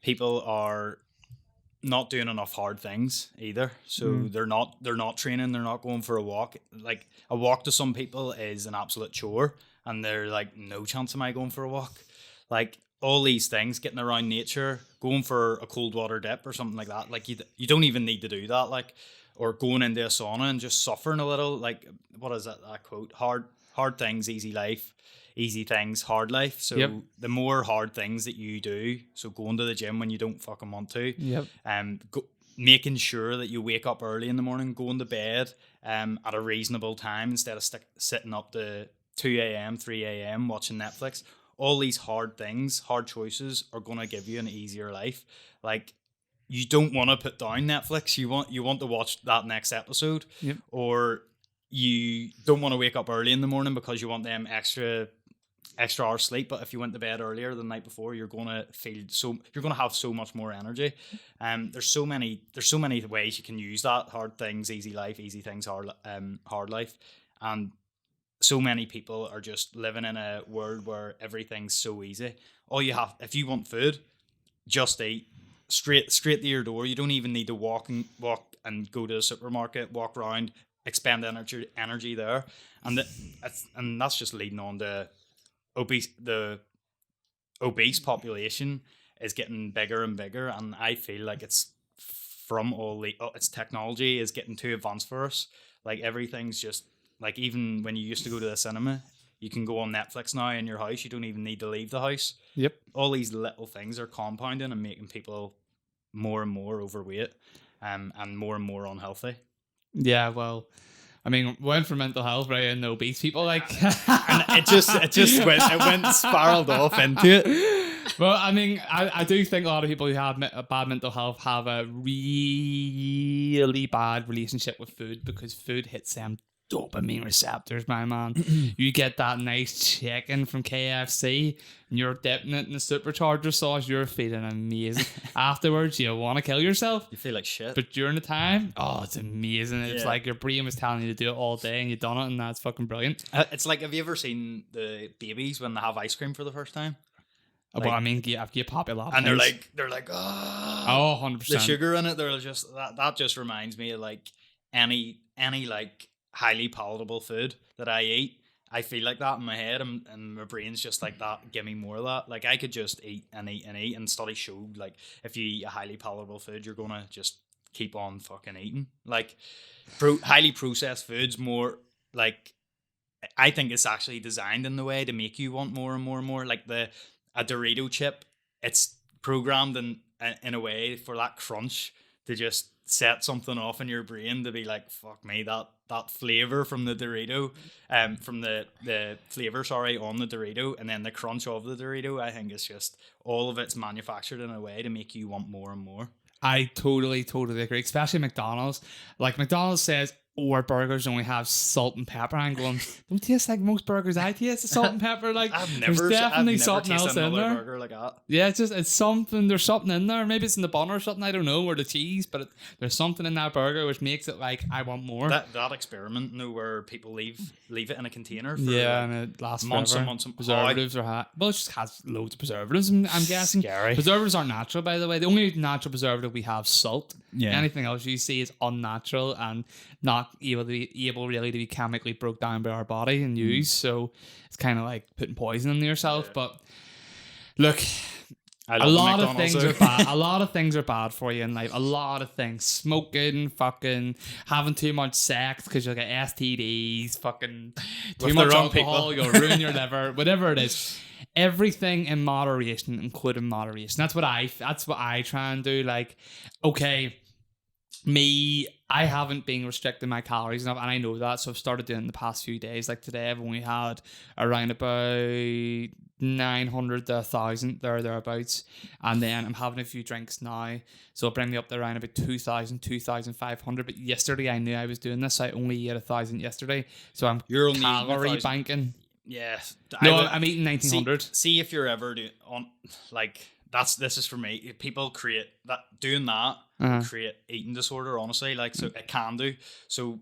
[SPEAKER 2] people are not doing enough hard things either. So they're not training, they're not going for a walk. Like a walk to some people is an absolute chore, and they're like, no chance am I going for a walk. Like all these things, getting around nature, going for a cold water dip or something like that. Like you don't even need to do that. Like, or going into a sauna and just suffering a little. Like, what is that quote? Hard things, easy life. Easy things, hard life. So the more hard things that you do, so going to the gym when you don't fucking want to, making sure that you wake up early in the morning, going to bed at a reasonable time instead of sitting up to 2 a.m., 3 a.m. watching Netflix. All these hard things, hard choices are going to give you an easier life. Like, you don't want to put down Netflix. You want to watch that next episode, or you don't want to wake up early in the morning because you want them extra extra hours sleep, but if you went to bed earlier the night before, you're gonna have so much more energy. There's so many ways you can use that: hard things, easy life; easy things, hard life. And so many people are just living in a world where everything's so easy. All you have, if you want food, just eat straight to your door. You don't even need to walk and go to the supermarket, walk around, expend energy there, and that's just leading on to the obese population is getting bigger and bigger, and I feel like it's from it's technology is getting too advanced for us. Like everything's just like, even when you used to go to the cinema, you can go on Netflix now in your house. You don't even need to leave the house.
[SPEAKER 1] Yep.
[SPEAKER 2] All these little things are compounding and making people more and more overweight, and more and more unhealthy.
[SPEAKER 1] Yeah, well, I mean, went for mental health, right? And obese people, like,
[SPEAKER 2] and it went spiraled off into it.
[SPEAKER 1] Well, I mean, I do think a lot of people who have bad mental health have a really bad relationship with food, because food hits them dopamine receptors, my man. You get that nice chicken from KFC and you're dipping it in the supercharger sauce, you're feeling amazing. Afterwards, you want to kill yourself.
[SPEAKER 2] You feel like shit.
[SPEAKER 1] But during the time, oh, it's amazing. It's like your brain was telling you to do it all day and you've done it, and that's fucking brilliant.
[SPEAKER 2] It's like, have you ever seen the babies when they have ice cream for the first time?
[SPEAKER 1] Like, well, I mean, I've got popular
[SPEAKER 2] and they're like, oh,
[SPEAKER 1] 100%.
[SPEAKER 2] The sugar in it, they're just that just reminds me of like any like highly palatable food that I eat. I feel like that in my head, and my brain's just like that. Give me more of that. Like I could just eat and eat and eat. And studies show like if you eat a highly palatable food, you're gonna just keep on fucking eating. Like highly processed foods, more like, I think it's actually designed in the way to make you want more and more and more. Like a Dorito chip, it's programmed in a way for that crunch to just set something off in your brain to be like, fuck me, that flavor from the Dorito, from the flavor, on the Dorito, and then the crunch of the Dorito. I think it's just all of it's manufactured in a way to make you want more and more.
[SPEAKER 1] I totally agree, especially McDonald's. Like McDonald's says, our burgers only have salt and pepper. I'm going, don't taste like most burgers I taste. The salt and pepper, like there's definitely something else in there.
[SPEAKER 2] Burger like that.
[SPEAKER 1] Yeah, it's something. There's something in there. Maybe it's in the bun or something. I don't know, or the cheese, but there's something in that burger which makes it like I want more.
[SPEAKER 2] That experiment, where people leave it in a container for
[SPEAKER 1] and it lasts
[SPEAKER 2] months
[SPEAKER 1] forever.
[SPEAKER 2] and months.
[SPEAKER 1] Preservatives well, it just has loads of preservatives. I'm guessing.
[SPEAKER 2] Scary.
[SPEAKER 1] Preservatives aren't natural, by the way. The only natural preservative we have, salt.
[SPEAKER 2] Yeah.
[SPEAKER 1] Anything else you see is unnatural and not able really to be chemically broke down by our body and used. So it's kind of like putting poison into yourself. But look, a lot of things are bad. A lot of things are bad for you in life. A lot of things: smoking, fucking having too much sex because you'll get STDs, fucking too much alcohol, you'll ruin your liver, whatever it is. Everything in moderation, including moderation. That's what I try and do. Like, okay, I haven't been restricting my calories enough, and I know that, so I've started doing it in the past few days. Like today, I've only had around about 900 to 1,000 thereabouts, and then I'm having a few drinks now, so it'll bring me up to around about 2,000, 2,500. But yesterday, I knew I was doing this. I only ate 1,000 yesterday, so I'm calorie banking.
[SPEAKER 2] Yeah,
[SPEAKER 1] I'm eating 1,900.
[SPEAKER 2] See if you're ever doing on like. This is for me. People create that doing that create eating disorder. Honestly, like so it can do. So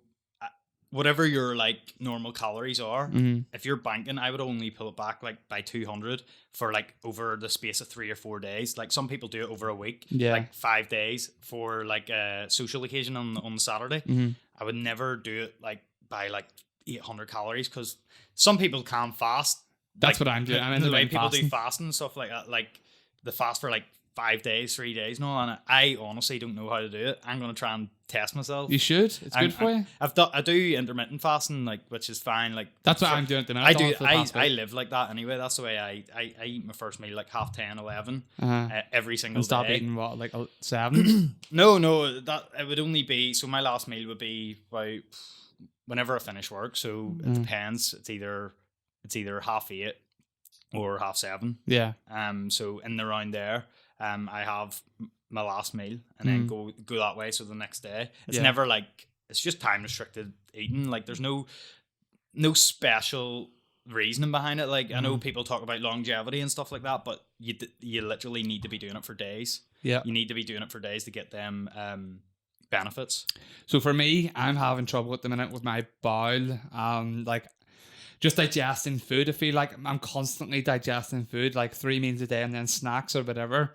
[SPEAKER 2] whatever your like normal calories are, if you're banking, I would only pull it back like by 200 for like over the space of 3 or 4 days. Like some people do it over a week, like 5 days for like a social occasion on Saturday. I would never do it like by like 800 calories because some people can fast.
[SPEAKER 1] That's what I'm doing. I'm in the way
[SPEAKER 2] people do fasting and stuff like that. Like the fast for like 5 days, 3 days, and all. And I honestly don't know how to do it. I'm gonna try and test myself.
[SPEAKER 1] You should. It's good for you.
[SPEAKER 2] I do intermittent fasting, like which is fine. Like
[SPEAKER 1] that's what I'm doing at the minute.
[SPEAKER 2] I live like that anyway. That's the way I eat my first meal like 10:30, 11 every single
[SPEAKER 1] and stop
[SPEAKER 2] day.
[SPEAKER 1] Eating what, like 7?
[SPEAKER 2] No, that it would only be. So my last meal would be about whenever I finish work. So it depends. It's either 8:30 or 7:30.
[SPEAKER 1] Yeah.
[SPEAKER 2] So in the round there, I have my last meal and then go that way. So the next day, it's never like, it's just time restricted eating. Like there's no special reasoning behind it. Like I know people talk about longevity and stuff like that, but you literally need to be doing it for days.
[SPEAKER 1] Yeah.
[SPEAKER 2] You need to be doing it for days to get them benefits.
[SPEAKER 1] So for me, I'm having trouble at the minute with my bowel. Like just digesting food. I feel like I'm constantly digesting food, like 3 meals a day and then snacks or whatever.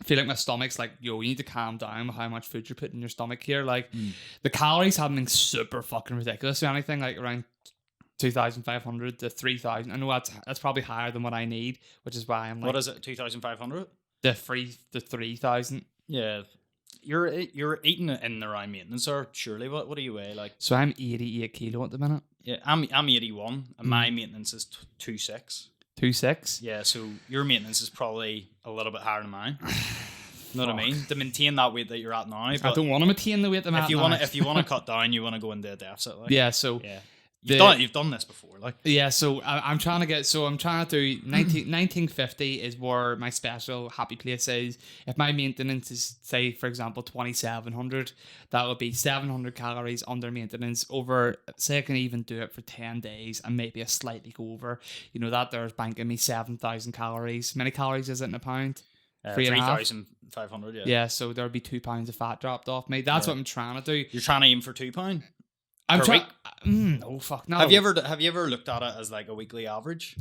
[SPEAKER 1] I feel like my stomach's like, yo, you need to calm down with how much food you're putting in your stomach here. Like the calories haven't been super fucking ridiculous or anything, like around 2,500 to 3,000. I know that's probably higher than what I need, which is why I'm like,
[SPEAKER 2] What is it? 2,500?
[SPEAKER 1] the 3,000.
[SPEAKER 2] Yeah. You're eating it in around maintenance, or surely what do you weigh? Like,
[SPEAKER 1] So I'm 88 kilo at the minute.
[SPEAKER 2] yeah, I'm 81 and my maintenance is 2.6.
[SPEAKER 1] 2.6.
[SPEAKER 2] Yeah, so your maintenance is probably a little bit higher than mine. Know what I mean? To maintain that weight that you're at now. But
[SPEAKER 1] I don't want to maintain the weight I'm at now.
[SPEAKER 2] if you want to cut down, you want to go into a deficit. Like.
[SPEAKER 1] Yeah, so
[SPEAKER 2] Yeah. You've done this before, like.
[SPEAKER 1] Yeah, so I'm trying to do 1950 is where my special happy place is. If my maintenance is, say, for example, 2,700, that would be 700 calories under maintenance over, say I can even do it for 10 days and maybe a slightly go over. You know, that there's banking me 7,000 calories. Many calories is it in a pound?
[SPEAKER 2] 3,500, yeah.
[SPEAKER 1] Yeah, so there would be 2 pounds of fat dropped off me. That's what I'm trying to do.
[SPEAKER 2] You're trying to aim for £2?
[SPEAKER 1] I'm
[SPEAKER 2] per
[SPEAKER 1] trying.
[SPEAKER 2] week?
[SPEAKER 1] Oh fuck no.
[SPEAKER 2] Have you ever looked at it as like a weekly average?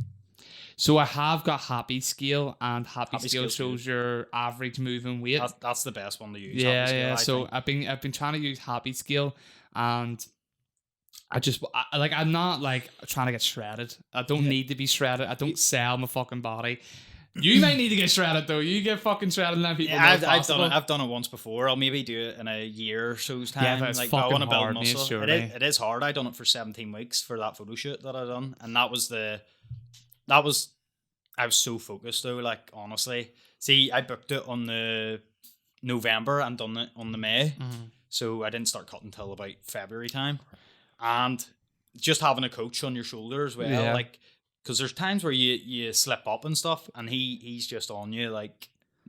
[SPEAKER 1] So I have got Happy Scale, and Happy Scale
[SPEAKER 2] Scale's
[SPEAKER 1] shows your average moving weight.
[SPEAKER 2] That's the best one to use.
[SPEAKER 1] Yeah,
[SPEAKER 2] Happy Scale,
[SPEAKER 1] yeah.
[SPEAKER 2] I
[SPEAKER 1] So
[SPEAKER 2] think.
[SPEAKER 1] I've been trying to use Happy Scale, and I'm not like trying to get shredded. I don't need to be shredded. I don't sell my fucking body. You might need to get shredded though. You get fucking shredded and then people know it's
[SPEAKER 2] I've done
[SPEAKER 1] possible.
[SPEAKER 2] it. I've done it once before. I'll maybe do it in a year or so's time.
[SPEAKER 1] Yeah, but it's
[SPEAKER 2] like
[SPEAKER 1] fucking
[SPEAKER 2] I want to build
[SPEAKER 1] hard, mate,
[SPEAKER 2] muscle.
[SPEAKER 1] surely.
[SPEAKER 2] It is hard. I done it for 17 weeks for that photo shoot that I done, and I was so focused though. Like honestly, see, I booked it on the November and done it on the May, so I didn't start cutting until about February time, and just having a coach on your shoulder as well, like. Because there's times where you slip up and stuff, and he's just on you. Like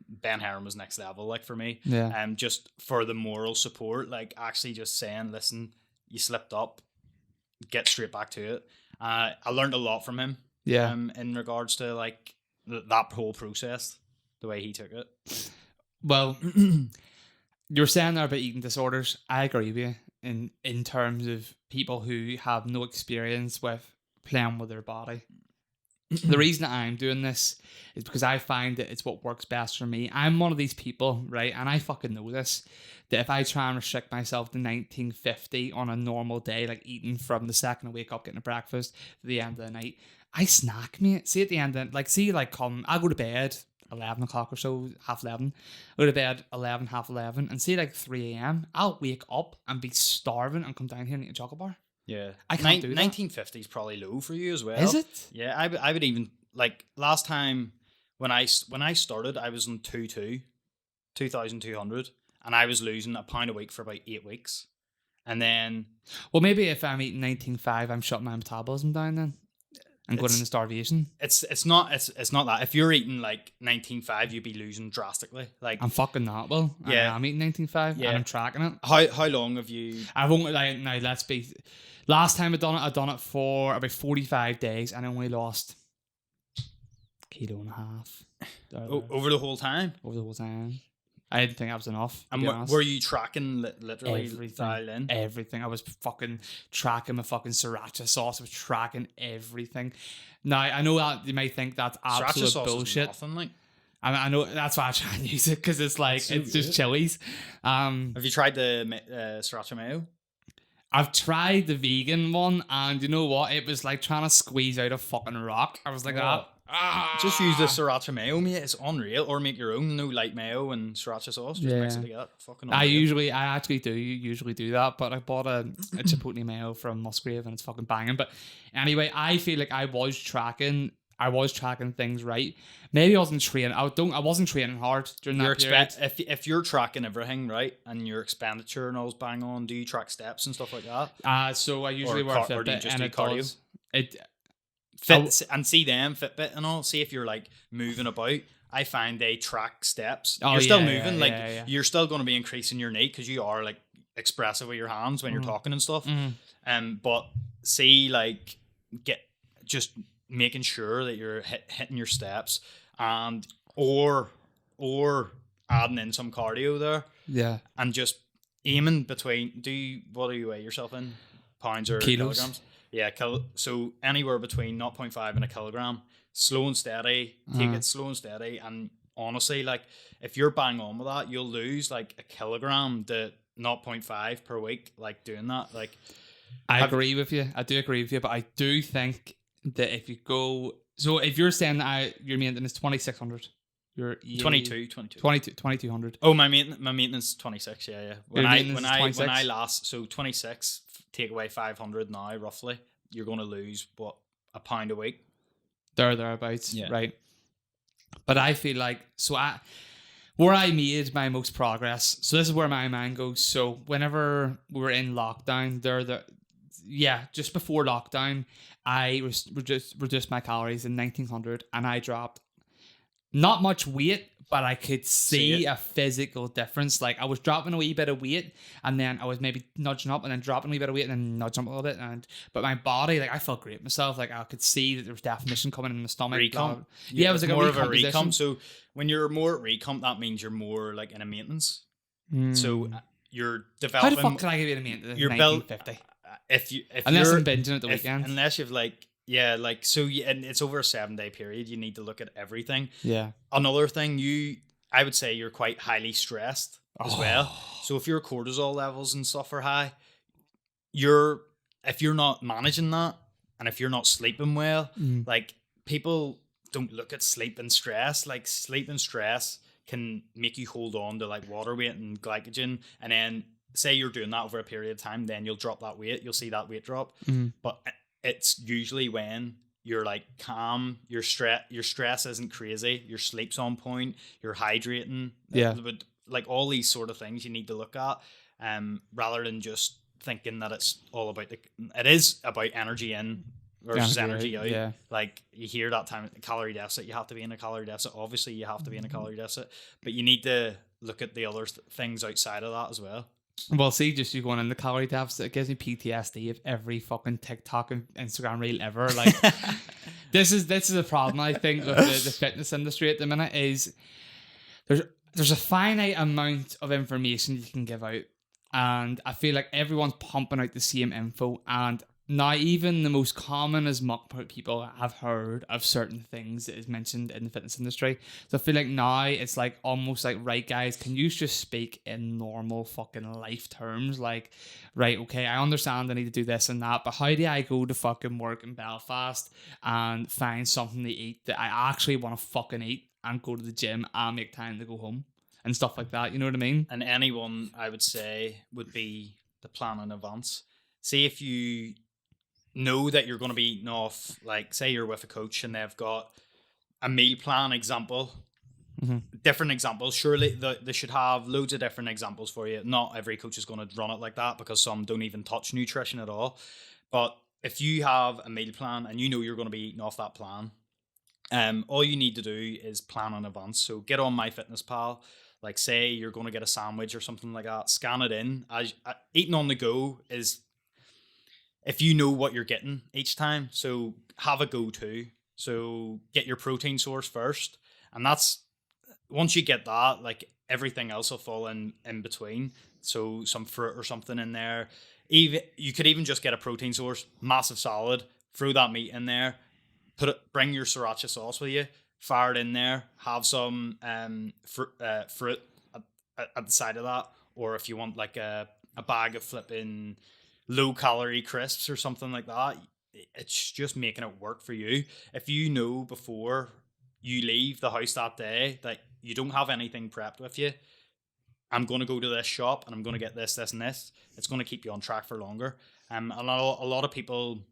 [SPEAKER 2] Ben Heron was next level, like for me.
[SPEAKER 1] Yeah.
[SPEAKER 2] Just for the moral support, like actually just saying, listen, you slipped up, get straight back to it. I learned a lot from him.
[SPEAKER 1] Yeah.
[SPEAKER 2] In regards to like that whole process, the way he took it.
[SPEAKER 1] Well, you're saying there about eating disorders. I agree with you in terms of people who have no experience with playing with their body. The reason I'm doing this is because I find that it's what works best for me. I'm one of these people, right? And I fucking know this, that if I try and restrict myself to 1950 on a normal day, like eating from the second I wake up, getting a breakfast to the end of the night, I snack, mate. See at the end of, I'll go to bed 11 o'clock or so, half 11. I'll go to bed 11, half 11, and see like 3 a.m. I'll wake up and be starving and come down here and eat a chocolate bar.
[SPEAKER 2] Yeah,
[SPEAKER 1] I can't do that.
[SPEAKER 2] 1950 is probably low for you as well.
[SPEAKER 1] Is it?
[SPEAKER 2] Yeah, I would even like last time when I started, I was on 2,200, and I was losing a pound a week for about 8 weeks, and then
[SPEAKER 1] Well, maybe if I'm eating 19.5, I'm shutting my metabolism down then and going into starvation.
[SPEAKER 2] It's not that. If you're eating like 19.5, you'd be losing drastically. Like
[SPEAKER 1] I'm fucking not. Well,
[SPEAKER 2] Yeah.
[SPEAKER 1] I'm eating 19.5
[SPEAKER 2] Yeah.
[SPEAKER 1] and I'm tracking it.
[SPEAKER 2] how long have you?
[SPEAKER 1] I've only now let's be. Last time I done it for about 45 days and I only lost kilo and a half
[SPEAKER 2] Over the whole time?
[SPEAKER 1] over the whole time. I didn't think that was enough.
[SPEAKER 2] And were you tracking literally dialed in?
[SPEAKER 1] Everything. I was fucking tracking my fucking sriracha sauce. I was tracking everything. Now I know that you might think that's
[SPEAKER 2] Sriracha
[SPEAKER 1] absolute
[SPEAKER 2] sauce is
[SPEAKER 1] bullshit.
[SPEAKER 2] nothing, like.
[SPEAKER 1] I know that's why I try and use it because it's like
[SPEAKER 2] So
[SPEAKER 1] it's just
[SPEAKER 2] good.
[SPEAKER 1] chilies.
[SPEAKER 2] Have you tried the sriracha mayo?
[SPEAKER 1] I've tried the vegan one, and you know what? It was like trying to squeeze out a fucking rock. I was like,
[SPEAKER 2] Just use the sriracha mayo, mate. It's unreal. Or make your own. No light mayo and sriracha sauce. Just mix it together. Fucking unreal.
[SPEAKER 1] I actually do that, but I bought a chipotle mayo from Musgrave and it's fucking banging. But anyway, I feel like I was tracking things right. Maybe I wasn't training. I wasn't training hard during that period.
[SPEAKER 2] If you're tracking everything right and your expenditure and all's bang on, do you track steps and stuff like that?
[SPEAKER 1] So I usually wear a
[SPEAKER 2] or do you
[SPEAKER 1] Fitbit
[SPEAKER 2] just
[SPEAKER 1] and
[SPEAKER 2] do
[SPEAKER 1] it
[SPEAKER 2] cardio?
[SPEAKER 1] does. It
[SPEAKER 2] And see them Fitbit and all. See if you're like moving about. I find they track steps.
[SPEAKER 1] Oh,
[SPEAKER 2] You're still
[SPEAKER 1] yeah,
[SPEAKER 2] moving.
[SPEAKER 1] yeah,
[SPEAKER 2] like
[SPEAKER 1] yeah.
[SPEAKER 2] you're still going to be increasing your need because you are like expressive with your hands when you're talking and stuff. But see, like just making sure that you're hitting your steps, and or adding in some cardio there,
[SPEAKER 1] Yeah.
[SPEAKER 2] and just aiming between. What do you weigh yourself in? Pounds or
[SPEAKER 1] Kilos.
[SPEAKER 2] kilograms? Yeah, so anywhere between 0.5 and a kilogram. Slow and steady. Take it slow and steady. And honestly, like if you're bang on with that, you'll lose like a kilogram to 0.5 per week. Like doing that, like
[SPEAKER 1] I agree with you. I do agree with you, but I do think that if you go, so if you're saying that your maintenance is 2,600, you're 2,200.
[SPEAKER 2] Oh, my maintenance is 26. Yeah. When I last, so 26, take away 500 now roughly, you're going to lose what, a pound a week.
[SPEAKER 1] Thereabouts, right? But I feel like, where I made my most progress, so this is where my mind goes. So whenever we were in lockdown, just before lockdown, I reduced my calories in 1,900, and I dropped not much weight, but I could see a physical difference. Like I was dropping a wee bit of weight, and then I was maybe nudging up, and then dropping a wee bit of weight, and then nudging up a little bit. But my body, like I felt great myself. Like I could see that there was definition coming in my stomach.
[SPEAKER 2] Recomp.
[SPEAKER 1] Yeah, it was like
[SPEAKER 2] more
[SPEAKER 1] a
[SPEAKER 2] of a
[SPEAKER 1] recomp.
[SPEAKER 2] Recomp. So when you're more at recomp, that means you're more like in a maintenance. So you're developing.
[SPEAKER 1] How the fuck can I give you a maintenance?
[SPEAKER 2] You're
[SPEAKER 1] 1950.
[SPEAKER 2] Unless
[SPEAKER 1] I'm binging at the weekend.
[SPEAKER 2] Unless you've like. Yeah, like so, and it's over a 7-day period. You need to look at everything.
[SPEAKER 1] Yeah.
[SPEAKER 2] Another thing, I would say you're quite highly stressed as well. So if your cortisol levels and stuff are high, if you're not managing that, and if you're not sleeping well, like people don't look at sleep and stress. Like sleep and stress can make you hold on to like water weight and glycogen, and then say you're doing that over a period of time, then you'll drop that weight. You'll see that weight drop, but it's usually when you're like calm, your stress isn't crazy, your sleep's on point, you're hydrating. But like all these sort of things you need to look at, rather than just thinking that it's all about it is about energy in versus energy out.
[SPEAKER 1] Yeah.
[SPEAKER 2] Like you hear that time calorie deficit, you have to be in a calorie deficit. Obviously you have to be in a calorie deficit, but you need to look at the other things outside of that as well.
[SPEAKER 1] Well, see, just you going in the calorie deficit, it gives me PTSD of every fucking TikTok and Instagram reel ever. Like, this is the problem I think with the fitness industry at the minute is there's a finite amount of information you can give out, and I feel like everyone's pumping out the same info, and now even the most common as muck people have heard of certain things that is mentioned in the fitness industry. So I feel like now it's like almost like, right guys, can you just speak in normal fucking life terms? Like, right, okay, I understand I need to do this and that, but how do I go to fucking work in Belfast and find something to eat that I actually want to fucking eat and go to the gym and make time to go home and stuff like that? You know what I mean?
[SPEAKER 2] And anyone, I would say, would be the plan in advance. See if you know that you're going to be eating off, like say you're with a coach and they've got a meal plan example, different examples. Surely they should have loads of different examples for you. Not every coach is going to run it like that because some don't even touch nutrition at all. But if you have a meal plan and you know you're going to be eating off that plan, all you need to do is plan in advance. So get on MyFitnessPal. Like say you're going to get a sandwich or something like that, scan it in. Eating on the go is if you know what you're getting each time. So have a go-to. So get your protein source first. And that's, once you get that, like everything else will fall in between. So some fruit or something in there. Even you could even just get a protein source, massive salad, throw that meat in there, bring your sriracha sauce with you, fire it in there, have some fruit at the side of that. Or if you want like a bag of flipping low calorie crisps or something like that, it's just making it work for you. If you know before you leave the house that day that you don't have anything prepped with you, I'm going to go to this shop and I'm going to get this and this, it's going to keep you on track for longer. A lot of people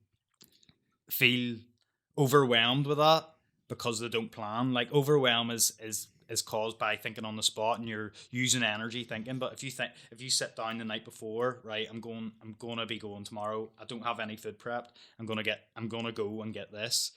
[SPEAKER 2] feel overwhelmed with that because they don't plan. Like overwhelm is caused by thinking on the spot and you're using energy thinking. But if you sit down the night before, right, I'm gonna be going tomorrow, I don't have any food prepped, I'm gonna go and get this.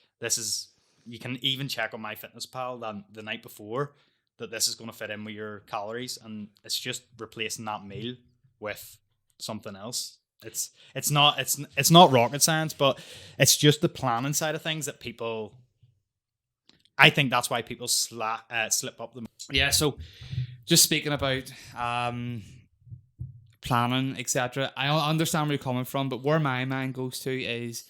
[SPEAKER 2] You can even check on MyFitnessPal that the night before that this is gonna fit in with your calories, and it's just replacing that meal with something else. It's not rocket science, but it's just the planning side of things that people. I think that's why people slip up the.
[SPEAKER 1] Yeah. So, just speaking about planning, etc. I understand where you're coming from, but where my mind goes to is,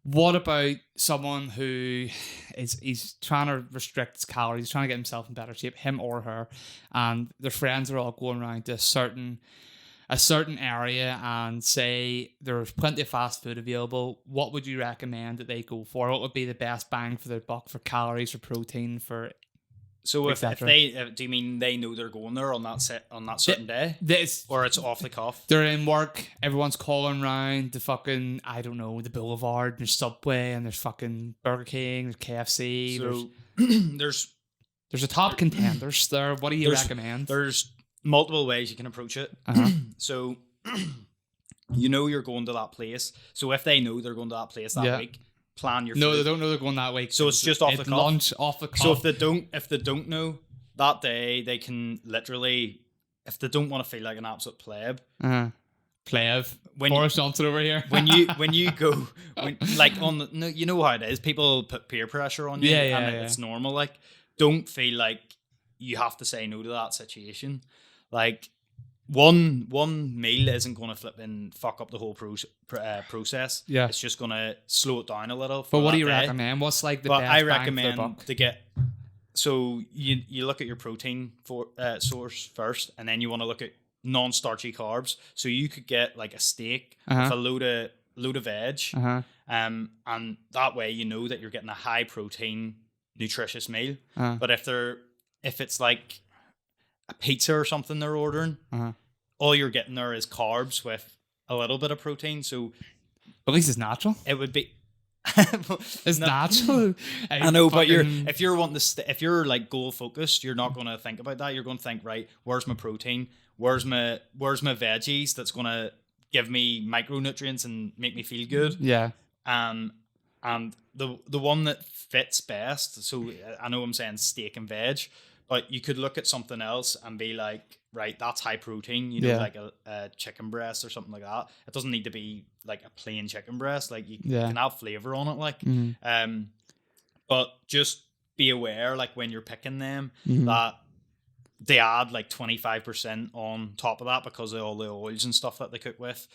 [SPEAKER 1] what about someone who he's trying to restrict his calories, he's trying to get himself in better shape, him or her, and their friends are all going around to a certain area and say there's plenty of fast food available. What would you recommend that they go for? What would be the best bang for their buck for calories, for protein, for
[SPEAKER 2] So if they do you mean they know they're going there on that certain day, or it's off the cuff?
[SPEAKER 1] They're in work. Everyone's calling around the fucking, I don't know, the Boulevard. There's Subway and there's fucking Burger King. There's KFC.
[SPEAKER 2] So
[SPEAKER 1] there's a top contenders there. What do you recommend?
[SPEAKER 2] There's multiple ways you can approach it. So you're going to that place. So if they know they're going to that place that week, plan your food.
[SPEAKER 1] No, they don't know they're going that week.
[SPEAKER 2] So it's just off the cuff.
[SPEAKER 1] Lunch off the cuff.
[SPEAKER 2] So if they don't know that day, they can literally, if they don't want to feel like an absolute pleb.
[SPEAKER 1] Pleb. Boris Johnson over here.
[SPEAKER 2] when you go, you know how it is. People put peer pressure on you, it's normal. Like, don't feel like you have to say no to that situation. Like, one meal isn't going to flip and fuck up the whole process. Yeah, it's just going to slow it down a little.
[SPEAKER 1] But what do you recommend? What's like the best?
[SPEAKER 2] I recommend to get. So you look at your protein source first, and then you want to look at non-starchy carbs. So you could get like a steak with a load of veg, and that way you know that you're getting a high protein, nutritious meal. But if it's like a pizza or something they're ordering, all you're getting there is carbs with a little bit of protein. So
[SPEAKER 1] at least it's natural.
[SPEAKER 2] It would be.
[SPEAKER 1] It's natural.
[SPEAKER 2] I know, but if you're wanting to, if you're like goal focused, you're not going to think about that. You're going to think, right, where's my protein? Where's my veggies? That's going to give me micronutrients and make me feel good.
[SPEAKER 1] Yeah.
[SPEAKER 2] And the one that fits best. So I know I'm saying steak and veg, but you could look at something else and be like, right, that's high protein, like a chicken breast or something like that. It doesn't need to be like a plain chicken breast. Like you can have flavor on it. Like, but just be aware, like when you're picking them, that they add like 25% on top of that because of all the oils and stuff that they cook with.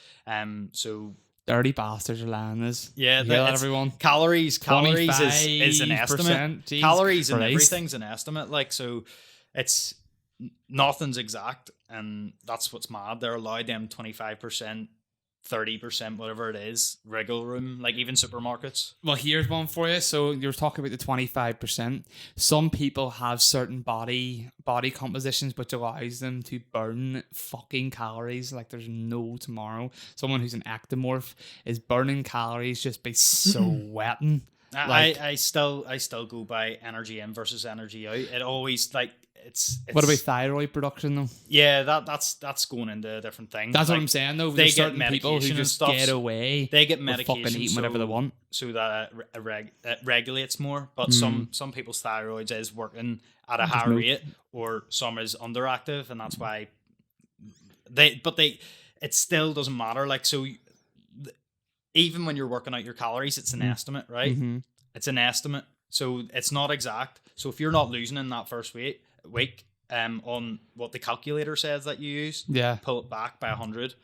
[SPEAKER 2] So
[SPEAKER 1] dirty bastards are lying this.
[SPEAKER 2] Yeah,
[SPEAKER 1] everyone.
[SPEAKER 2] Calories is an estimate.
[SPEAKER 1] Jeez
[SPEAKER 2] Calories
[SPEAKER 1] Christ.
[SPEAKER 2] And everything's an estimate. Like, so it's nothing's exact, and that's what's mad. They're allowed them 25%, 30%, whatever it is, wriggle room, like even supermarkets.
[SPEAKER 1] Well, here's one for you. So you're talking about the 25%. Some people have certain body compositions which allows them to burn fucking calories like there's no tomorrow. Someone who's an ectomorph is burning calories just by sweating.
[SPEAKER 2] I still go by energy in versus energy out. It always like it's
[SPEAKER 1] what about thyroid production though?
[SPEAKER 2] Yeah, that's going into a different thing.
[SPEAKER 1] That's like, what I'm saying though.
[SPEAKER 2] They
[SPEAKER 1] There's
[SPEAKER 2] get
[SPEAKER 1] certain people who just get away.
[SPEAKER 2] They get medication,
[SPEAKER 1] fucking eating whatever they want,
[SPEAKER 2] so that it regulates more. But some people's thyroids is working at a higher rate, or some is underactive, and that's why it still doesn't matter. Like, so even when you're working out your calories, it's an estimate, right? It's an estimate, so it's not exact. So if you're not losing in that first week, on what the calculator says that you use, pull it back by 100,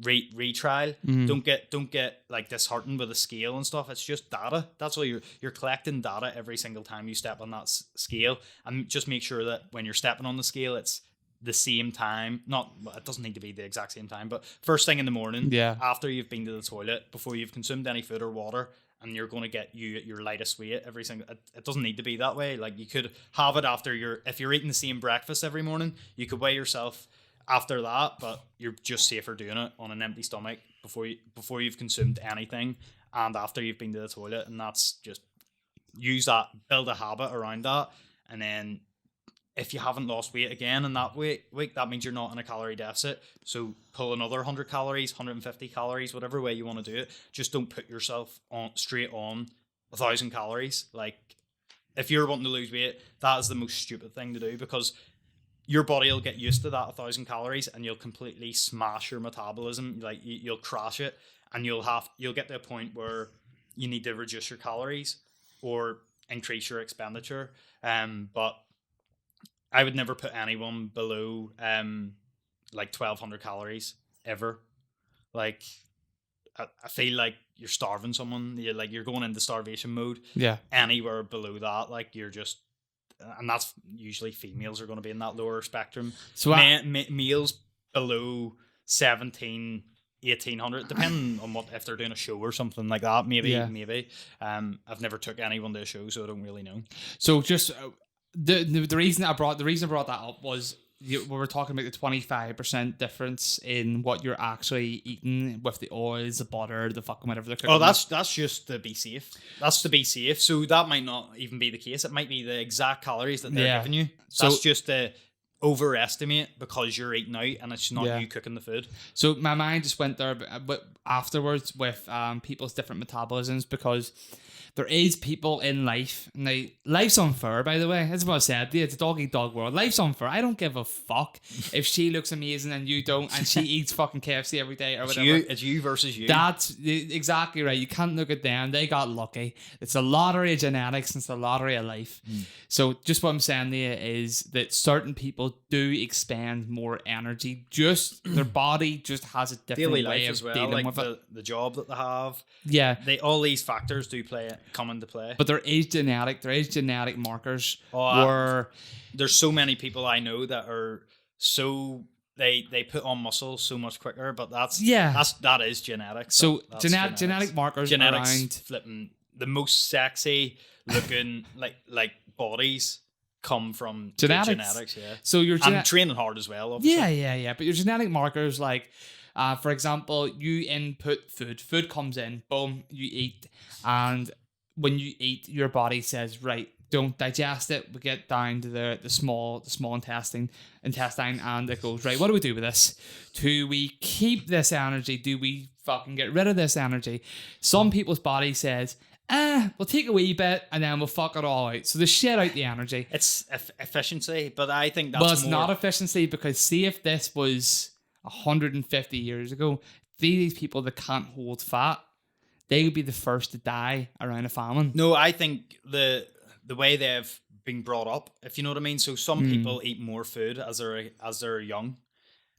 [SPEAKER 2] retrial. Don't get like disheartened with a scale and stuff. It's just data. That's all you're collecting data every single time you step on that scale, and just make sure that when you're stepping on the scale, it's the same time. It doesn't need to be the exact same time, but first thing in the morning, after you've been to the toilet, before you've consumed any food or water, and you're going to get your lightest weight every single. It doesn't need to be that way. Like, you could have it after if you're eating the same breakfast every morning, you could weigh yourself after that, but you're just safer doing it on an empty stomach before you've consumed anything, and after you've been to the toilet. And that's just use that, build a habit around that, and then if you haven't lost weight again in that week, that means you're not in a calorie deficit. So pull another 100 calories, 150 calories, whatever way you want to do it. Just don't put yourself straight on 1,000 calories. Like, if you're wanting to lose weight, that is the most stupid thing to do, because your body will get used to that 1,000 calories, and you'll completely smash your metabolism. Like you'll crash it, and you'll get to a point where you need to reduce your calories or increase your expenditure. But I would never put anyone below like 1,200 calories ever. Like I feel like you're starving someone. You're going into starvation mode.
[SPEAKER 1] Yeah.
[SPEAKER 2] Anywhere below that, like you're just, and that's usually females are going to be in that lower spectrum.
[SPEAKER 1] So
[SPEAKER 2] males below 17, 1,800, depending on what, if they're doing a show or something like that. Maybe. I've never took anyone to a show, so I don't really know.
[SPEAKER 1] So just the reason I brought that up was we were talking about the 25% difference in what you're actually eating with the oils, the butter, the fucking whatever they're cooking.
[SPEAKER 2] Oh, that's just to be safe. That's to be safe. So that might not even be the case. It might be the exact calories that they're giving you. That's just to overestimate because you're eating out and it's not you cooking the food.
[SPEAKER 1] So my mind just went there, but afterwards with people's different metabolisms, because there is people in life. Now, life's unfair, by the way. That's what I said. It's a dog-eat-dog world. Life's unfair. I don't give a fuck if she looks amazing and you don't, and she eats fucking KFC every day or whatever.
[SPEAKER 2] It's you versus you.
[SPEAKER 1] That's exactly right. You can't look at them. They got lucky. It's a lottery of genetics and it's a lottery of life. So just what I'm saying to you is that certain people do expend more energy. Just their body just has a different
[SPEAKER 2] daily
[SPEAKER 1] way
[SPEAKER 2] life
[SPEAKER 1] of
[SPEAKER 2] as well,
[SPEAKER 1] dealing
[SPEAKER 2] like
[SPEAKER 1] with it.
[SPEAKER 2] the job that they have.
[SPEAKER 1] Yeah.
[SPEAKER 2] All these factors do come into play.
[SPEAKER 1] But there is genetic markers
[SPEAKER 2] where there's so many people I know that are so they put on muscle so much quicker, but that is genetics.
[SPEAKER 1] So genetic markers around
[SPEAKER 2] flipping the most sexy looking like bodies come from genetics. Yeah.
[SPEAKER 1] So you're
[SPEAKER 2] training hard as well, obviously.
[SPEAKER 1] Yeah. But your genetic markers, like for example, you input food comes in, boom, you eat, and when you eat, your body says, right, don't digest it. We get down to the small intestine, and it goes, right, what do we do with this? Do we keep this energy? Do we fucking get rid of this energy? Some people's body says, we'll take a wee bit and then we'll fuck it all out. So they shit out the energy.
[SPEAKER 2] It's efficiency, but I think that's
[SPEAKER 1] it's not efficiency, because see if this was 150 years ago, these people that can't hold fat, they would be the first to die around a famine.
[SPEAKER 2] No, I think the way they've been brought up, if you know what I mean. So some people eat more food as they're young.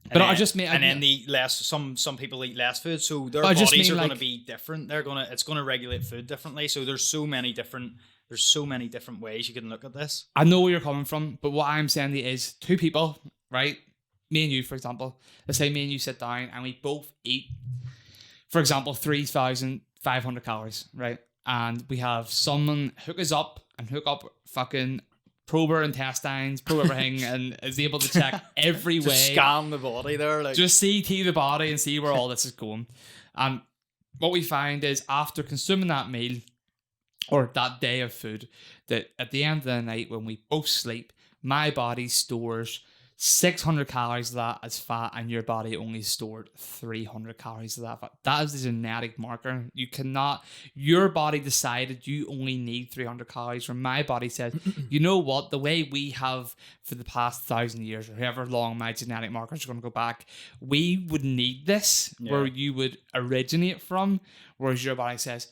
[SPEAKER 1] But I just mean,
[SPEAKER 2] and then they eat less. Some people eat less food, so their bodies are going to be different. It's going to regulate food differently. So there's so many different ways you can look at this.
[SPEAKER 1] I know where you're coming from, but what I'm saying is two people, right? Me and you, for example. Let's say me and you sit down and we both eat, for example, 3,500 calories, right? And we have someone hook us up and hook up fucking probe our intestines, probe everything, and is able to check every way.
[SPEAKER 2] Scan the body there.
[SPEAKER 1] Just CT the body and see where all this is going. And what we find is after consuming that meal or that day of food, that at the end of the night when we both sleep, my body stores 600 calories of that as fat, and your body only stored 300 calories of that fat. That is the genetic marker. Your body decided you only need 300 calories, where my body says, you know what, the way we have for the past 1,000 years, or however long my genetic markers are going to go back, we would need this, where you would originate from, whereas your body says,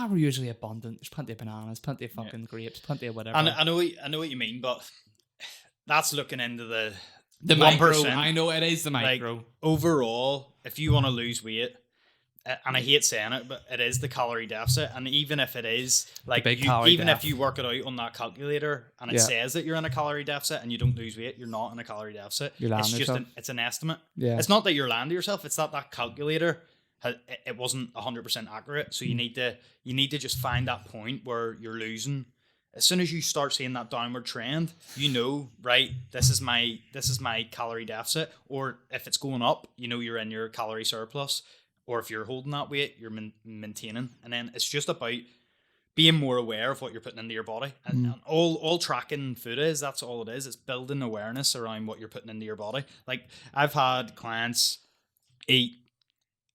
[SPEAKER 1] we're usually abundant. There's plenty of bananas, plenty of fucking grapes, plenty of whatever.
[SPEAKER 2] I know what you mean, but that's looking into the
[SPEAKER 1] micro.
[SPEAKER 2] 1%.
[SPEAKER 1] I know it is the micro.
[SPEAKER 2] Like, overall, if you want to lose weight, and I hate saying it, but it is the calorie deficit. And even if it is, like, if you work it out on that calculator and it says that you're in a calorie deficit and you don't lose weight, you're not in a calorie deficit. It's just it's an estimate.
[SPEAKER 1] Yeah.
[SPEAKER 2] It's not that you're lying to yourself. It's that calculator, it wasn't 100% accurate. So you need to just find that point where you're losing. As soon as you start seeing that downward trend, you know, right, this is my calorie deficit. Or if it's going up, you know you're in your calorie surplus. Or if you're holding that weight, you're maintaining. And then it's just about being more aware of what you're putting into your body. And all tracking food that's all it is. It's building awareness around what you're putting into your body. Like, I've had clients eat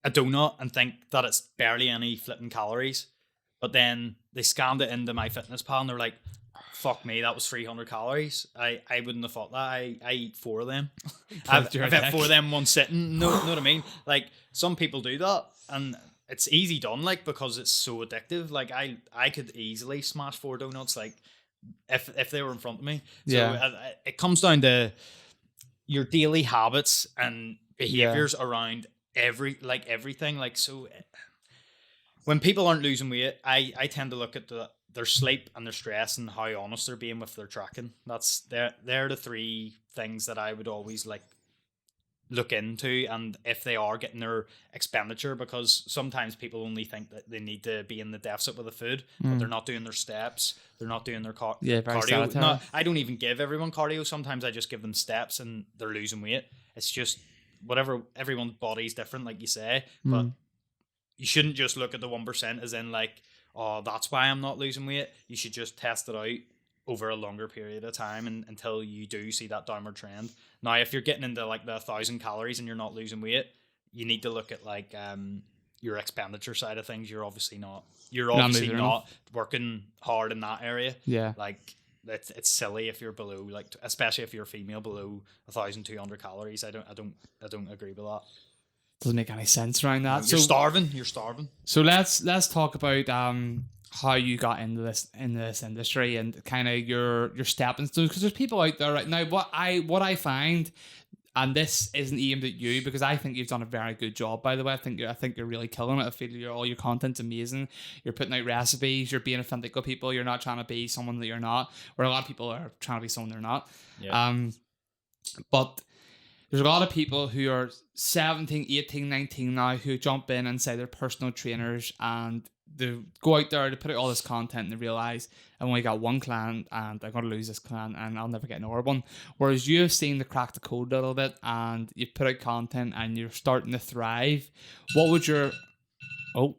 [SPEAKER 2] a donut and think that it's barely any flipping calories. But then they scanned it into my fitness pal and they're like, fuck me, that was 300 calories. I wouldn't have thought that. I eat 4 of them.
[SPEAKER 1] Plugged your
[SPEAKER 2] I've had
[SPEAKER 1] dick.
[SPEAKER 2] 4 of them one sitting. No, know what I mean? Like, some people do that, and it's easy done, like, because it's so addictive. Like, I could easily smash 4 donuts, like, if they were in front of me. So
[SPEAKER 1] Yeah.
[SPEAKER 2] it comes down to your daily habits and behaviors around everything. Like, so when people aren't losing weight, I tend to look at their sleep and their stress and how honest they're being with their tracking. They're the 3 things that I would always like look into, and if they are getting their expenditure, because sometimes people only think that they need to be in the deficit with the food, but they're not doing their steps, they're not doing their
[SPEAKER 1] Very
[SPEAKER 2] cardio.
[SPEAKER 1] salutary.
[SPEAKER 2] No, I don't even give everyone cardio. Sometimes I just give them steps and they're losing weight. It's just whatever, everyone's body's different, like you say, but you shouldn't just look at the 1% as in like, oh, that's why I'm not losing weight. You should just test it out over a longer period of time and until you do see that downward trend. Now, if you're getting into like the 1,000 calories and you're not losing weight, you need to look at like your expenditure side of things. You're obviously not working hard in that area.
[SPEAKER 1] Yeah.
[SPEAKER 2] Like, it's silly if you're below, like, especially if you're a female, below 1,200 calories. I don't agree with that.
[SPEAKER 1] Doesn't make any sense around that.
[SPEAKER 2] You're starving. You're starving.
[SPEAKER 1] So let's talk about how you got into this industry and kind of your stepping stones, because there's people out there right now. What I find, and this isn't aimed at you because I think you've done a very good job, by the way. I think you're really killing it. I feel all your content's amazing. You're putting out recipes. You're being authentic with people. You're not trying to be someone that you're not, where a lot of people are trying to be someone they're not.
[SPEAKER 2] Yeah.
[SPEAKER 1] But there's a lot of people who are 17, 18, 19 now who jump in and say they're personal trainers, and they go out there to put out all this content and they realize I've only got one client and I'm going to lose this client and I'll never get another one. Whereas you've seen the crack the code a little bit and you've put out content and you're starting to thrive. What would your... Oh.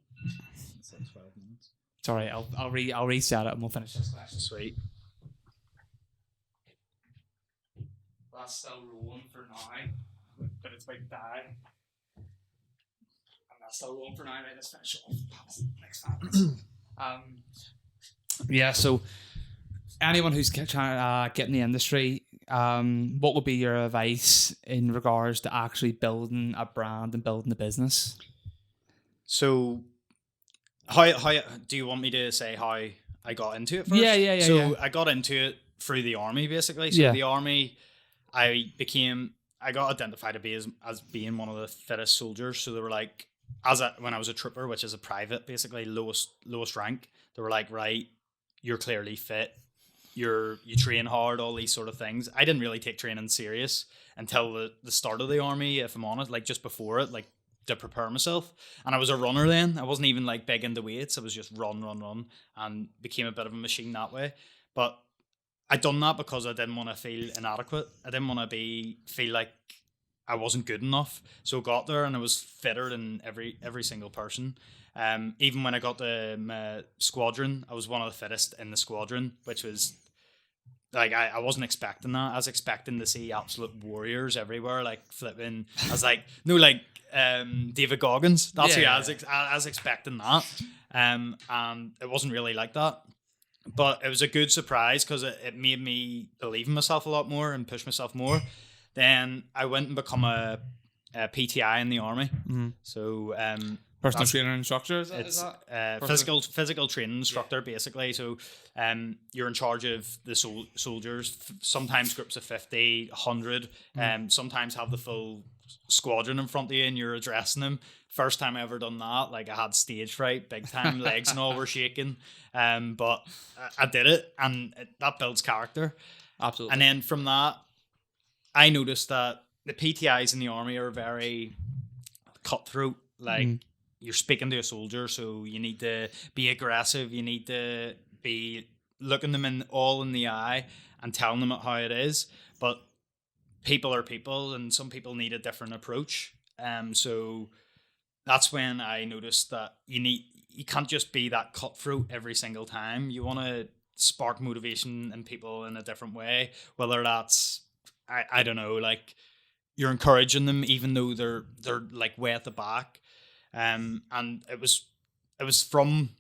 [SPEAKER 2] It's like 12 minutes.
[SPEAKER 1] Sorry, I'll reset it and we'll finish this question.
[SPEAKER 2] Sweet.
[SPEAKER 1] That's still rolling for now, but it's about to die. And that's still rolling for now. Right, let's finish off. Next 5 minutes. Yeah, so anyone who's trying to get in the industry, what would be your advice in regards to actually building a brand and building a business?
[SPEAKER 2] So, how do you want me to say how I got into it first?
[SPEAKER 1] Yeah.
[SPEAKER 2] So I got into it through the army, basically. So the army, I got identified to be as being one of the fittest soldiers. So they were like, when I was a trooper, which is a private, basically lowest rank, they were like, right, you're clearly fit. You train hard, all these sort of things. I didn't really take training serious until the start of the army, if I'm honest, like just before it, like to prepare myself. And I was a runner then. I wasn't even like big into weights. I was just run, and became a bit of a machine that way. But I done that because I didn't want to feel inadequate. I didn't want to feel like I wasn't good enough. So I got there and I was fitter than every single person. Even when I got to my squadron, I was one of the fittest in the squadron, which was like, I wasn't expecting that. I was expecting to see absolute warriors everywhere, like flipping. I was like, no, like David Goggins. That's who I was expecting that. And it wasn't really like that. But it was a good surprise because it made me believe in myself a lot more and push myself more. Then I went and become a PTI in the army. Mm-hmm. So
[SPEAKER 1] personal trainer instructor, is
[SPEAKER 2] that? Physical training instructor, basically. So you're in charge of the soldiers, sometimes groups of 50, 100, sometimes have the full squadron in front of you and you're addressing them. First time I ever done that, like I had stage fright, big time, legs and all were shaking. But I did it, and that builds character.
[SPEAKER 1] Absolutely.
[SPEAKER 2] And then from that, I noticed that the PTIs in the army are very cutthroat. Like you're speaking to a soldier, so you need to be aggressive. You need to be looking them in the eye and telling them how it is. But people are people, and some people need a different approach. So that's when I noticed that you can't just be that cutthroat every single time. You want to spark motivation in people in a different way, whether that's I don't know, like you're encouraging them even though they're like way at the back. And it was from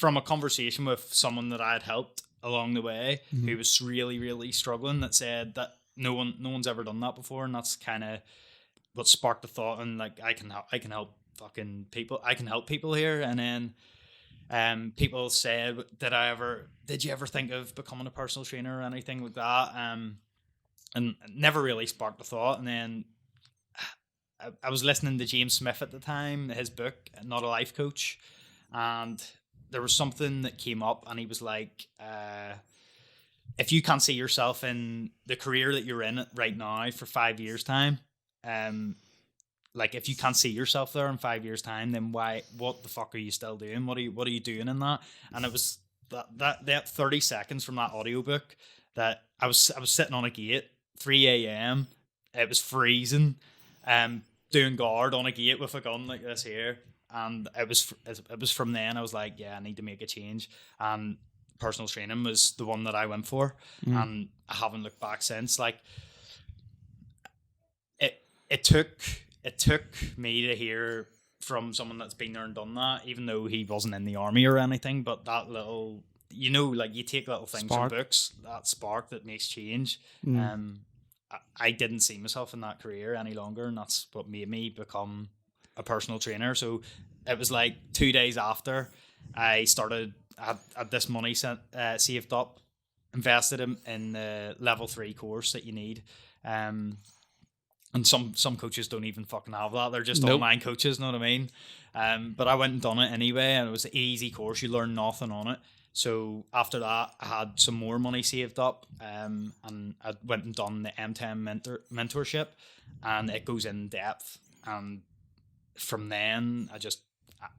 [SPEAKER 2] a conversation with someone that I had helped along the way who was really, really struggling, that said that no one's ever done that before, and that's kind of what sparked the thought. And like, I can help fucking people. I can help people here. And then people said, did you ever think of becoming a personal trainer or anything like that? And never really sparked the thought. And then I was listening to James Smith at the time, his book, Not a Life Coach, and there was something that came up, and he was like, if you can't see yourself in the career that you're in right now for 5 years time, like if you can't see yourself there in 5 years time, then what the fuck are you still doing? What are you doing in that? And it was that 30 seconds from that audiobook that I was sitting on a gate, 3 a.m. It was freezing, doing guard on a gate with a gun like this here. And it was from then I was like, yeah, I need to make a change. And personal training was the one that I went for, and I haven't looked back since. Like, it took me to hear from someone that's been there and done that, even though he wasn't in the army or anything. But that little, like you take little things from books, that spark that makes change. I didn't see myself in that career any longer, and that's what made me become a personal trainer. So it was like 2 days after I started, I had this money saved up, invested in the level 3 course that you need. And some coaches don't even fucking have that. They're just online coaches, know what I mean? But I went and done it anyway, and it was an easy course. You learn nothing on it. So after that, I had some more money saved up, and I went and done the M10 mentorship, and it goes in depth. And from then,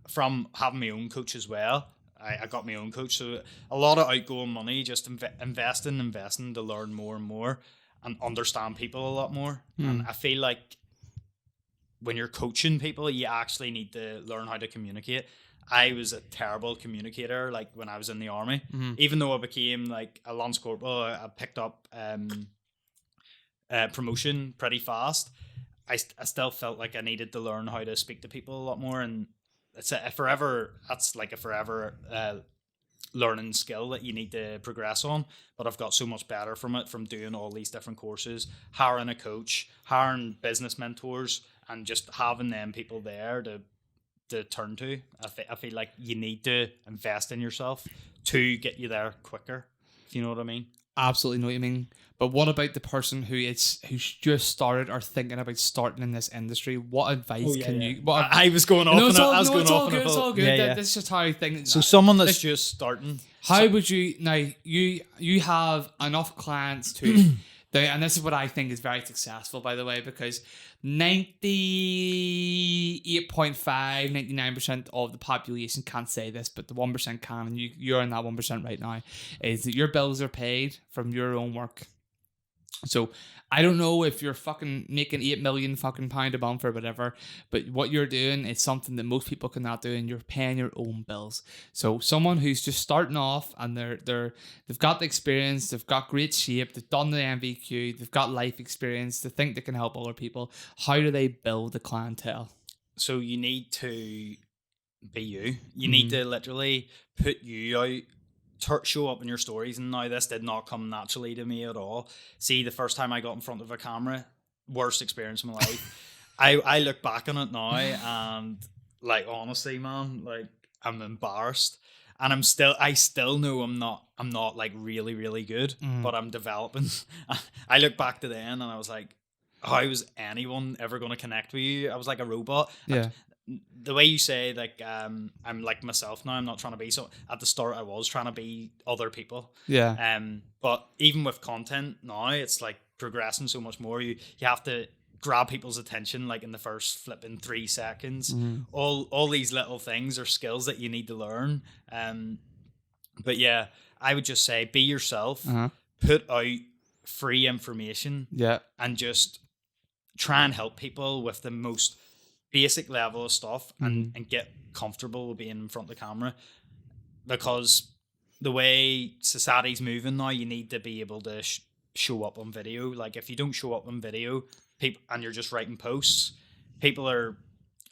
[SPEAKER 2] from having my own coach as well, I got my own coach. So a lot of outgoing money, just investing to learn more and more and understand people a lot more. And I feel like when you're coaching people, you actually need to learn how to communicate. I was a terrible communicator, like when I was in the army. Even though I became like a lance corporal, I picked up promotion pretty fast. I still felt like I needed to learn how to speak to people a lot more, and that's a forever learning skill that you need to progress on. But I've got so much better from it, from doing all these different courses, hiring a coach, hiring business mentors, and just having them people there to turn to. I feel like you need to invest in yourself to get you there quicker, if you know what I mean.
[SPEAKER 1] Absolutely know what you mean. But what about the person who's just started or thinking about starting in this industry? What advice you?
[SPEAKER 2] I was going off.
[SPEAKER 1] It's all good. It's all good. That's just how I think.
[SPEAKER 2] So someone that's just starting.
[SPEAKER 1] How would you now? You have enough clients to. And this is what I think is very successful, by the way, because 98.5, 99% of the population can't say this, but the 1% can, and you're in that 1% right now, is that your bills are paid from your own work. So I don't know if you're fucking making 8 million fucking pound a month or whatever, but what you're doing is something that most people cannot do, and you're paying your own bills. So someone who's just starting off and they've got the experience, they've got great shape, they've done the MVQ, they've got life experience, they think they can help other people. How do they build the clientele?
[SPEAKER 2] So you need to be you. You need to literally put you out. Show up in your stories. And now this did not come naturally to me at all. See, the first time I got in front of a camera, worst experience of my life. I look back on it now and like, honestly, man, like I'm embarrassed, and I still know I'm not like really, really good, but I'm developing. I look back to then and I was like, how was anyone ever going to connect with you? I was like a robot.
[SPEAKER 1] Yeah.
[SPEAKER 2] The way you say, like, I'm like myself now. I'm not trying to be so. At the start, I was trying to be other people.
[SPEAKER 1] Yeah.
[SPEAKER 2] But even with content now, it's like progressing so much more. You have to grab people's attention like in the first flipping 3 seconds. All these little things are skills that you need to learn. But yeah, I would just say be yourself. Put out free information.
[SPEAKER 1] Yeah.
[SPEAKER 2] And just try and help people with the most basic level of stuff, and get comfortable with being in front of the camera, because the way society's moving now, you need to be able to show up on video. Like if you don't show up on video, people, and you're just writing posts, people are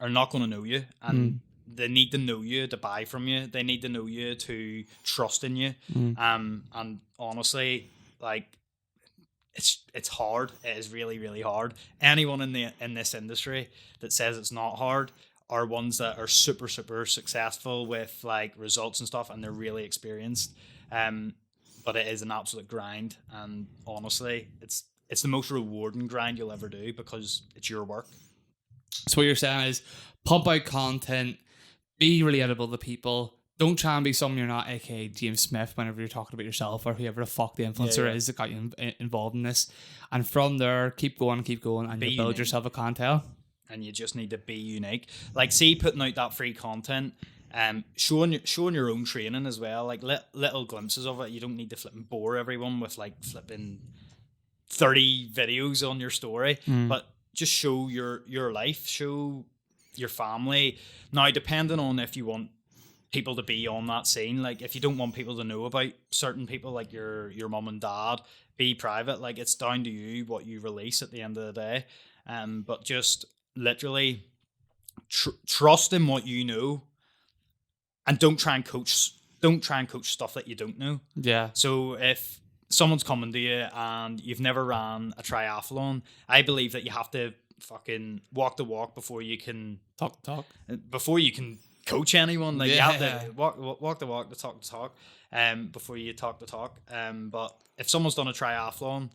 [SPEAKER 2] not going to know you, and they need to know you to buy from you. They need to know you to trust in you. And honestly, like it's hard. It is really, really hard. Anyone in this industry that says it's not hard are ones that are super, super successful with like results and stuff, and they're really experienced. But it is an absolute grind, and honestly, it's the most rewarding grind you'll ever do because it's your work.
[SPEAKER 1] So what you're saying is pump out content, be relatable to people. Don't try and be someone you're not, aka James Smith, whenever you're talking about yourself or whoever the fuck the influencer is that got you involved in this. And from there, keep going, and you build yourself a clientele.
[SPEAKER 2] And you just need to be unique. Like, see, putting out that free content, showing your own training as well, like little glimpses of it. You don't need to flip and bore everyone with like flipping 30 videos on your story, but just show your life, show your family. Now, depending on if you want people to be on that scene, like if you don't want people to know about certain people, like your mum and dad, be private. Like, it's down to you what you release at the end of the day. But just literally trust in what you know, and don't try and coach stuff that you don't know.
[SPEAKER 1] Yeah.
[SPEAKER 2] So if someone's coming to you and you've never ran a triathlon, I believe that you have to fucking walk the walk before you can
[SPEAKER 1] talk
[SPEAKER 2] before you can coach anyone. Like, you have to walk the walk, the talk, before you talk the talk. But if someone's done a triathlon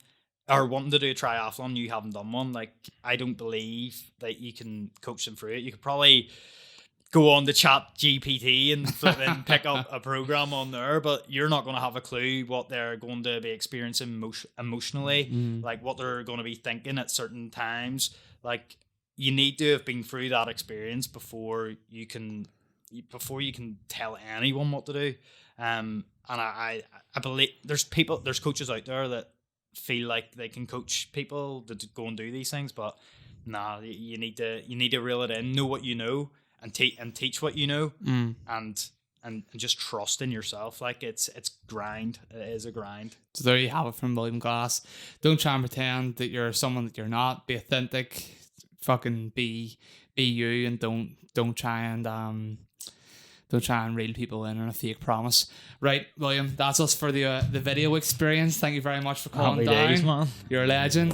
[SPEAKER 2] or wanting to do a triathlon, you haven't done one, like, I don't believe that you can coach them through it. You could probably go on the Chat GPT and flip and pick up a program on there, but you're not going to have a clue what they're going to be experiencing emotionally, like what they're going to be thinking at certain times. Like, you need to have been through that experience before you can tell anyone what to do. And I believe there's coaches out there that feel like they can coach people to go and do these things, but nah, you need to reel it in, know what you know, and teach what you know, and just trust in yourself. Like, it's grind. It is a grind.
[SPEAKER 1] So there you have it from William Glass. Don't try and pretend that you're someone that you're not. Be authentic. Fucking be you, and don't try and reel people in on a fake promise. Right, William, that's us for the video experience. Thank you very much for calling down.
[SPEAKER 2] Happy days, man.
[SPEAKER 1] You're a legend.